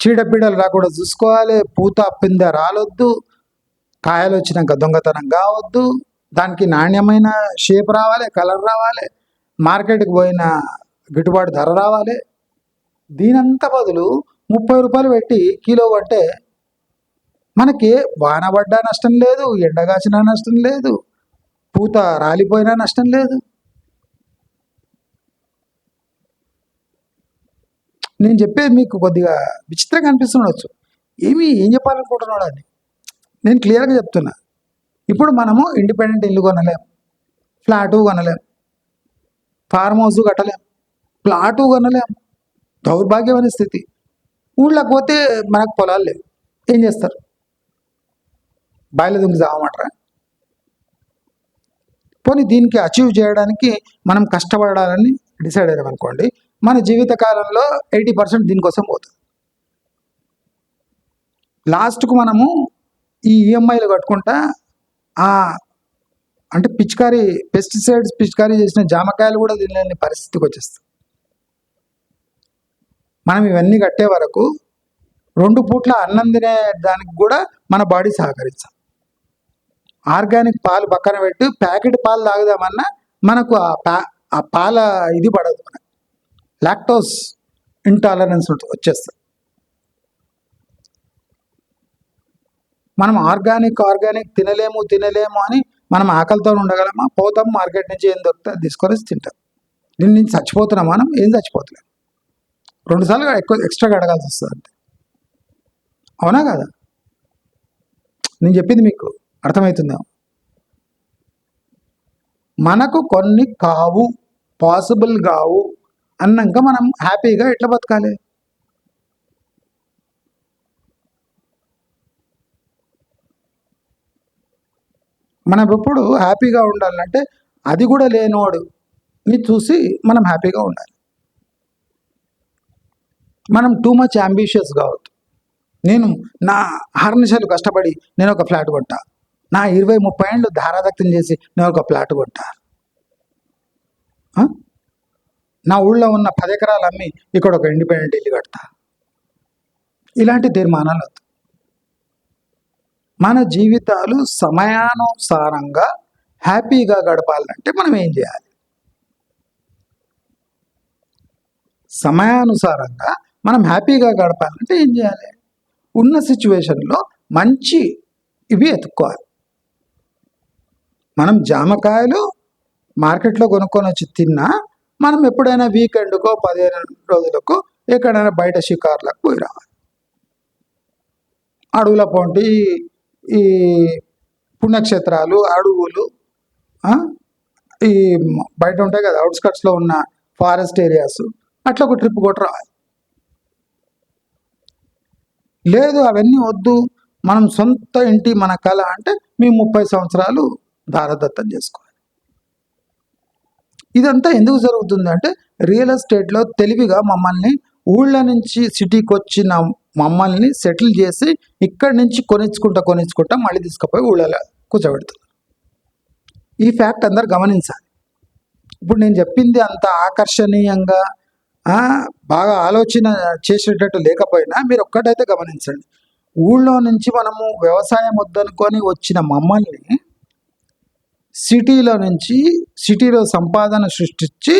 చీడపీడలు రాకుండా చూసుకోవాలి, పూత పిందె రాలొద్దు, కాయలు వచ్చినాక దొంగతనం కావద్దు, దానికి నాణ్యమైన షేప్ రావాలి, కలర్ రావాలి, మార్కెట్కి పోయిన గిట్టుబాటు ధర రావాలి. దీనంత బదులు రూపాయలు పెట్టి కిలో కొంటే మనకి వాన పడ్డా నష్టం లేదు, ఎండగాచినా నష్టం లేదు, పూత రాలిపోయినా నష్టం లేదు. నేను చెప్పేది మీకు కొద్దిగా విచిత్రంగా అనిపిస్తుండొచ్చు, ఏం చెప్పాలనుకుంటున్నాడు అని. నేను క్లియర్గా చెప్తున్నా. ఇప్పుడు మనము ఇండిపెండెంట్ ఇల్లు కొనలేం, ఫ్లాటు కొనలేం, ఫార్మ్ హౌస్ కట్టలేం, ప్లాటు కొనలేం. దౌర్భాగ్యమైన స్థితి. ఊళ్ళకి పోతే మనకు పొలాలు లేవు, ఏం చేస్తారు? బాయిల దుంకి చావమంటారా? పోనీ దీనికి అచీవ్ చేయడానికి మనం కష్టపడాలని డిసైడ్ అయ్యాం అనుకోండి, మన జీవితకాలంలో 80% దీనికోసం పోతుంది. లాస్ట్కు మనము ఈ ఈఎంఐలు కట్టుకుంటా అంటే పెస్టిసైడ్స్ పిచికారీ చేసిన జామకాయలు కూడా తినలేని పరిస్థితికి వచ్చేస్తాం. మనం ఇవన్నీ కట్టే వరకు 2 పూట్ల అన్నం తినే దానికి కూడా మన బాడీ సహకరించాం. ఆర్గానిక్ పాలు పక్కన పెట్టి ప్యాకెట్ పాలు తాగుదామన్నా మనకు ఆ పాల ఇది పడదు, మనకు లాక్టోస్ ఇంటాలరెన్స్ వచ్చేస్తుంది. మనం ఆర్గానిక్ తినలేము అని మనం ఆకలితో ఉండగలమా? పోతాం, మార్కెట్ నుంచి ఏం దొరికితే తీసుకొని తింటాం. దీని నుంచి చచ్చిపోతున్నాం, మనం ఏం చచ్చిపోతున్నాం. 2 సార్లు ఎక్స్ట్రాగా అడగాల్సి వస్తుంది అంతే. అవునా కదా? నేను చెప్పింది మీకు అర్థమవుతుందా? మనకు కొన్ని కావు, పాసిబుల్ కావు అన్నాక మనం హ్యాపీగా ఎట్లా బతకాలి? మనం ఎప్పుడు హ్యాపీగా ఉండాలంటే అది కూడా లేనివాడుని చూసి మనం హ్యాపీగా ఉండాలి. మనం టూ మచ్ అంబిషియస్ కావద్దు. నేను నా హర్నిశలు కష్టపడి నేను ఒక ఫ్లాట్ కొంటా, నా 20-30 ఏళ్ళు ధారాదత్తం చేసి నేను ఒక ఫ్లాట్ కొంటా, నా ఊళ్ళో ఉన్న 10 ఎకరాలు అమ్మి ఇక్కడ ఒక ఇండిపెండెంట్ ఇల్లు కడతా. ఇలాంటి తీర్మానాలు వద్దు. మన జీవితాలు సమయానుసారంగా హ్యాపీగా గడపాలంటే మనం ఏం చేయాలి? సమయానుసారంగా మనం హ్యాపీగా గడపాలంటే ఏం చేయాలి? ఉన్న సిచ్యువేషన్లో మంచి ఇవి ఎత్తుక్కోవాలి. మనం జామకాయలు మార్కెట్లో కొనుక్కొని వచ్చి తిన్నా, మనం ఎప్పుడైనా వీకెండ్కో 15 రోజులకు ఎక్కడైనా బయట షికార్లకు పోయి రావాలి. అడవుల పొంటి ఈ పుణ్యక్షేత్రాలు, అడవులు, ఈ బయట ఉంటాయి కదా అవుట్స్కట్స్లో ఉన్న ఫారెస్ట్ ఏరియాస్, అట్లా ఒక ట్రిప్ కొట్టి రావాలి. లేదు అవన్నీ వద్దు, మనం సొంత ఇంటి మన కళ అంటే మీ 30 సంవత్సరాలు దారదత్తం చేసుకోవాలి. ఇదంతా ఎందుకు జరుగుతుంది అంటే రియల్ ఎస్టేట్లో తెలివిగా మమ్మల్ని ఊళ్ళ నుంచి సిటీకి వచ్చిన మమ్మల్ని సెటిల్ చేసి ఇక్కడి నుంచి కొనిచ్చుకుంటా మళ్ళీ తీసుకుపోయి ఊళ్ళలో కూర్చోబెడుతున్నారు. ఈ ఫ్యాక్ట్ అందరు గమనించాలి. ఇప్పుడు నేను చెప్పింది అంత ఆకర్షణీయంగా బాగా ఆలోచన చేసేటట్టు లేకపోయినా మీరు ఒక్కటైతే గమనించండి, ఊళ్ళో నుంచి మనము వ్యవసాయం వద్దనుకొని వచ్చిన మమ్మల్ని సిటీలో సంపాదన సృష్టించి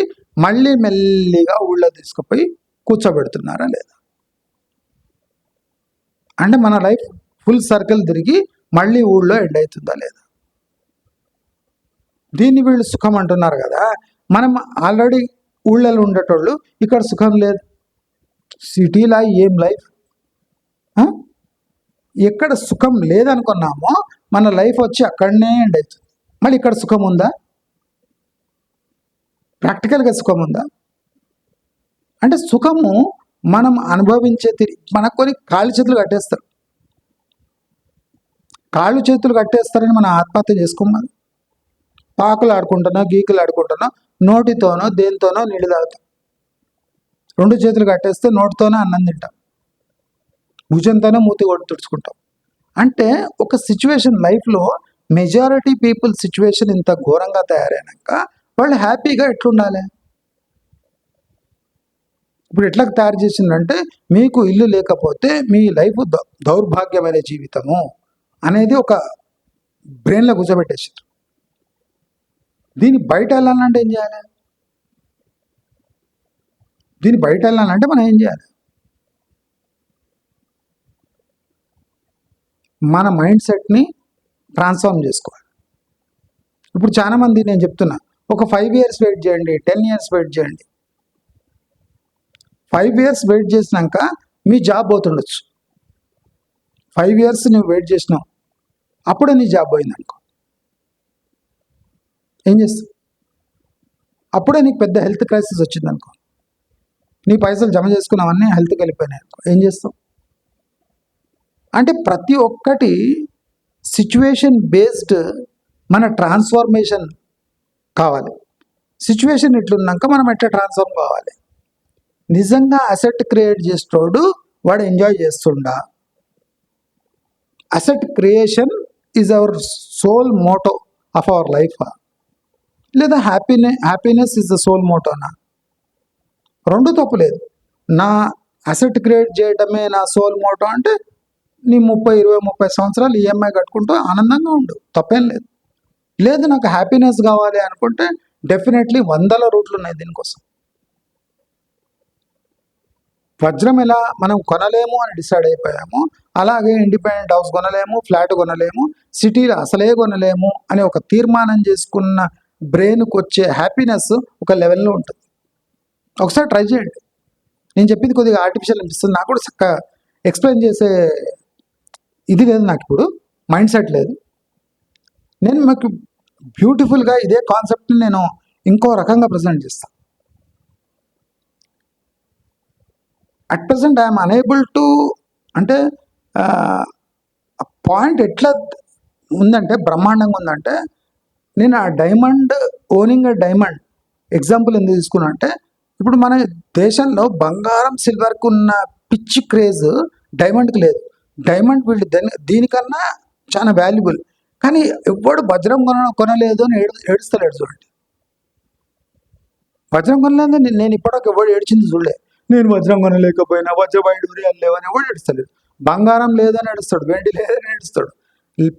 మళ్ళీ మెల్లిగా ఊళ్ళో తీసుకుపోయి కూర్చోబెడుతున్నారా లేదా? అంటే మన లైఫ్ ఫుల్ సర్కిల్ తిరిగి మళ్ళీ ఊళ్ళో ఎండ్ అవుతుందా లేదా? దీన్ని వీళ్ళు సుఖం అంటున్నారు కదా. మనం ఆల్రెడీ ఊళ్ళలో ఉండేటోళ్ళు ఇక్కడ సుఖం లేదు, సిటీలో ఏం లైఫ్, ఎక్కడ సుఖం లేదనుకున్నామో మన లైఫ్ వచ్చి అక్కడనే ఎండ్ అవుతుంది. మళ్ళీ ఇక్కడ సుఖం ఉందా? ప్రాక్టికల్గా సుఖం ఉందా? అంటే సుఖము మనం అనుభవించే మనకు కొన్ని కాళ్ళు చేతులు కట్టేస్తారని మనం ఆత్మహత్య చేసుకోమని పాకులు ఆడుకుంటున్నా, గీకులు ఆడుకుంటున్నా, నోటితోనో దేనితోనో నీళ్ళు తాగుతాం. 2 చేతులు కట్టేస్తే నోటితోనే అన్నం తింటాం, భుజంతోనే మూతి కొట్టి తుడుచుకుంటాం. అంటే ఒక సిచ్యువేషన్ లైఫ్లో మెజారిటీ పీపుల్ సిచ్యువేషన్ ఇంత ఘోరంగా తయారైనాక వాళ్ళు హ్యాపీగా ఎట్లుండాలి? ఇప్పుడు ఎట్లా తయారు చేసిందంటే మీకు ఇల్లు లేకపోతే మీ లైఫ్ దౌర్భాగ్యమైన జీవితము అనేది ఒక బ్రెయిన్లో కూర్చోబెట్టేసారు. దీన్ని బయట వెళ్ళాలంటే ఏం చేయాలి? మనం ఏం చేయాలి? మన మైండ్ సెట్ని ట్రాన్స్ఫార్మ్ చేసుకోవాలి. ఇప్పుడు చాలామంది నేను చెప్తున్నా, ఒక 5 years వెయిట్ చేయండి, 10 years వెయిట్ చేయండి. 5 years వెయిట్ చేసినాక మీ జాబ్ పోతుండొచ్చు. 5 years నువ్వు వెయిట్ చేసినావు, అప్పుడే నీ జాబ్ పోయింది అనుకో, ఏం చేస్తావు? అప్పుడే నీకు పెద్ద హెల్త్ క్రైసిస్ వచ్చింది అనుకో, నీ పైసలు జమ చేసుకున్నావన్నీ హెల్త్కి వెళ్ళిపోయినాయి అనుకో, ఏం చేస్తావు? అంటే ప్రతి ఒక్కటి సిచ్యువేషన్ బేస్డ్ మన ట్రాన్స్ఫార్మేషన్ కావాలి. సిచ్యువేషన్ ఇట్లున్నాక మనం ఎట్లా ట్రాన్స్ఫార్మ్ కావాలి? నిజంగా అసెట్ క్రియేట్ చేసేటోడు వాడు ఎంజాయ్ చేస్తుండా? Asset creation is our sole motto of our life, లేదా హ్యాపీనెస్ ఈజ్ ద సోల్ మోటోనా? రెండు తప్పు లేదు. నా అసెట్ క్రియేట్ చేయడమే నా సోల్ మోటో అంటే నీ 30 సంవత్సరాలు ఈఎంఐ కట్టుకుంటూ ఆనందంగా ఉండు, తప్పేం లేదు. లేదు నాకు హ్యాపీనెస్ కావాలి అనుకుంటే డెఫినెట్లీ 100 రూట్లు ఉన్నాయి దీనికోసం. వజ్రం ఎలా మనం కొనలేము అని డిసైడ్ అయిపోయాము, అలాగే ఇండిపెండెంట్ హౌస్ కొనలేము, ఫ్లాట్ కొనలేము, సిటీలో అసలే కొనలేము అని ఒక తీర్మానం చేసుకున్న బ్రెయిన్కి వచ్చే హ్యాపీనెస్ ఒక లెవెల్లో ఉంటుంది. ఒకసారి ట్రై చేయండి. నేను చెప్పింది కొద్దిగా ఆర్టిఫిషియల్ అనిపిస్తుంది, నాకు కూడా చక్కగా ఎక్స్ప్లెయిన్ చేసే ఇది లేదు, నాకు ఇప్పుడు మైండ్ సెట్ లేదు. నేను మీకు బ్యూటిఫుల్గా ఇదే కాన్సెప్ట్ని నేను ఇంకో రకంగా ప్రజెంట్ చేస్తాను. At present I'm unable to, అంటే పాయింట్ ఎట్లా ఉందంటే బ్రహ్మాండంగా ఉందంటే, నేను ఆ డైమండ్ ఓనింగ్ డైమండ్ ఎగ్జాంపుల్ ఎందుకు తీసుకున్నా అంటే, ఇప్పుడు మన దేశంలో బంగారం సిల్వర్కి ఉన్న పిచ్చి క్రేజ్ డైమండ్కి లేదు. డైమండ్ వీళ్ళు దీనికన్నా చాలా వాల్యుబుల్, కానీ ఎవ్వడు వజ్రం కొనలేదు అని ఏడుస్తలేడు. చూడండి, వజ్రం కొనలేదు నేను ఇప్పటికి ఎవడు ఏడ్చింది చూడలే. నేను వజ్రం కొనలేకపోయినా, వజ్రబైడూర్యాలు లేవని ఎవడు ఏడుస్తలేడు. బంగారం లేదని ఏడుస్తాడు, వెండి లేదని ఏడుస్తాడు,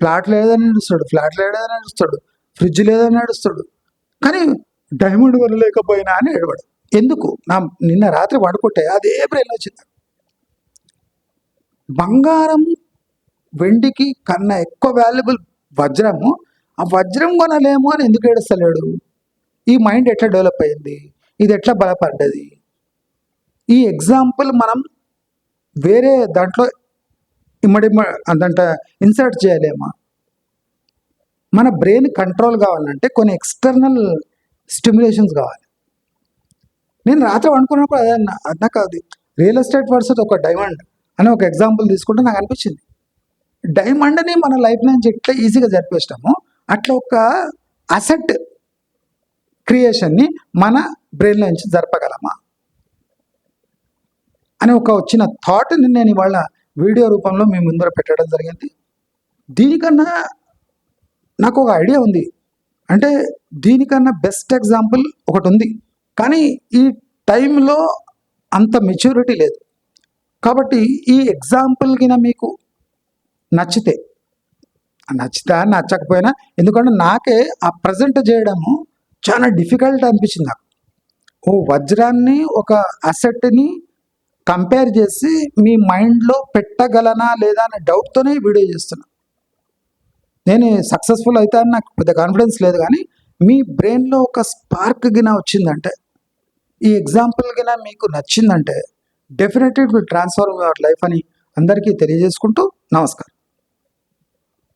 ప్లాట్ లేదని ఏడుస్తాడు, ఫ్లాట్ లేదని ఏడుస్తాడు, ఫ్రిడ్జ్ లేదని ఏడుస్తాడు, కానీ డైమండ్ కొనలేకపోయినా అని ఏడవాడు. ఎందుకు? నిన్న రాత్రి పడుకుంటే అదే బ్రెయిన్ వచ్చింది. బంగారం వెండికి కన్నా ఎక్కువ వాల్యుబుల్ వజ్రము, ఆ వజ్రం కొనలేము అని ఎందుకు ఏడుస్తలేడు? ఈ మైండ్ ఎట్లా డెవలప్ అయింది? ఇది ఎట్లా బలపడ్డది? ఈ ఎగ్జాంపుల్ మనం వేరే దాంట్లో అదంటే ఇన్సర్ట్ చేయలేమా? మన బ్రెయిన్ కంట్రోల్ కావాలంటే కొన్ని ఎక్స్టర్నల్ స్టిమ్యులేషన్స్ కావాలి. నేను రాత్రి అనుకున్నప్పుడు అదే నాకు అది రియల్ ఎస్టేట్ వర్సెస్ ఒక డైమండ్ అని ఒక ఎగ్జాంపుల్ తీసుకుంటే నాకు అనిపించింది, డైమండ్ని మన లైఫ్ నుంచి ఎట్లా ఈజీగా జరిపేస్తామో అట్లా ఒక అసెట్ క్రియేషన్ని మన బ్రెయిన్ నుంచి జరపగలమా అని ఒక వచ్చిన థాట్ని నేను ఇవాళ వీడియో రూపంలో మీ ముందర పెట్టడం జరిగింది. దీనికన్నా నాకు ఒక ఐడియా ఉంది, అంటే దీనికన్నా బెస్ట్ ఎగ్జాంపుల్ ఒకటి ఉంది, కానీ ఈ టైంలో అంత మెచ్యూరిటీ లేదు. కాబట్టి ఈ ఎగ్జాంపుల్ కింద మీకు నచ్చితే నచ్చకపోయినా, ఎందుకంటే నాకే ఆ ప్రజెంట్ చేయడము చాలా డిఫికల్ట్ అనిపించింది నాకు. వజ్రాన్ని ఒక అసెట్ని కంపేర్ చేసి మీ మైండ్లో పెట్టగలనా లేదా అనే డౌట్తోనే వీడియో చేస్తున్నా. నేను సక్సెస్ఫుల్ అవుతానని నాకు పెద్ద కాన్ఫిడెన్స్ లేదు, కానీ మీ బ్రెయిన్లో ఒక స్పార్క్ గిన వచ్చిందంటే, ఈ ఎగ్జాంపుల్ గిన మీకు నచ్చిందంటే definitely it will transform your life అని అందరికీ తెలియజేసుకుంటూ నమస్కారం.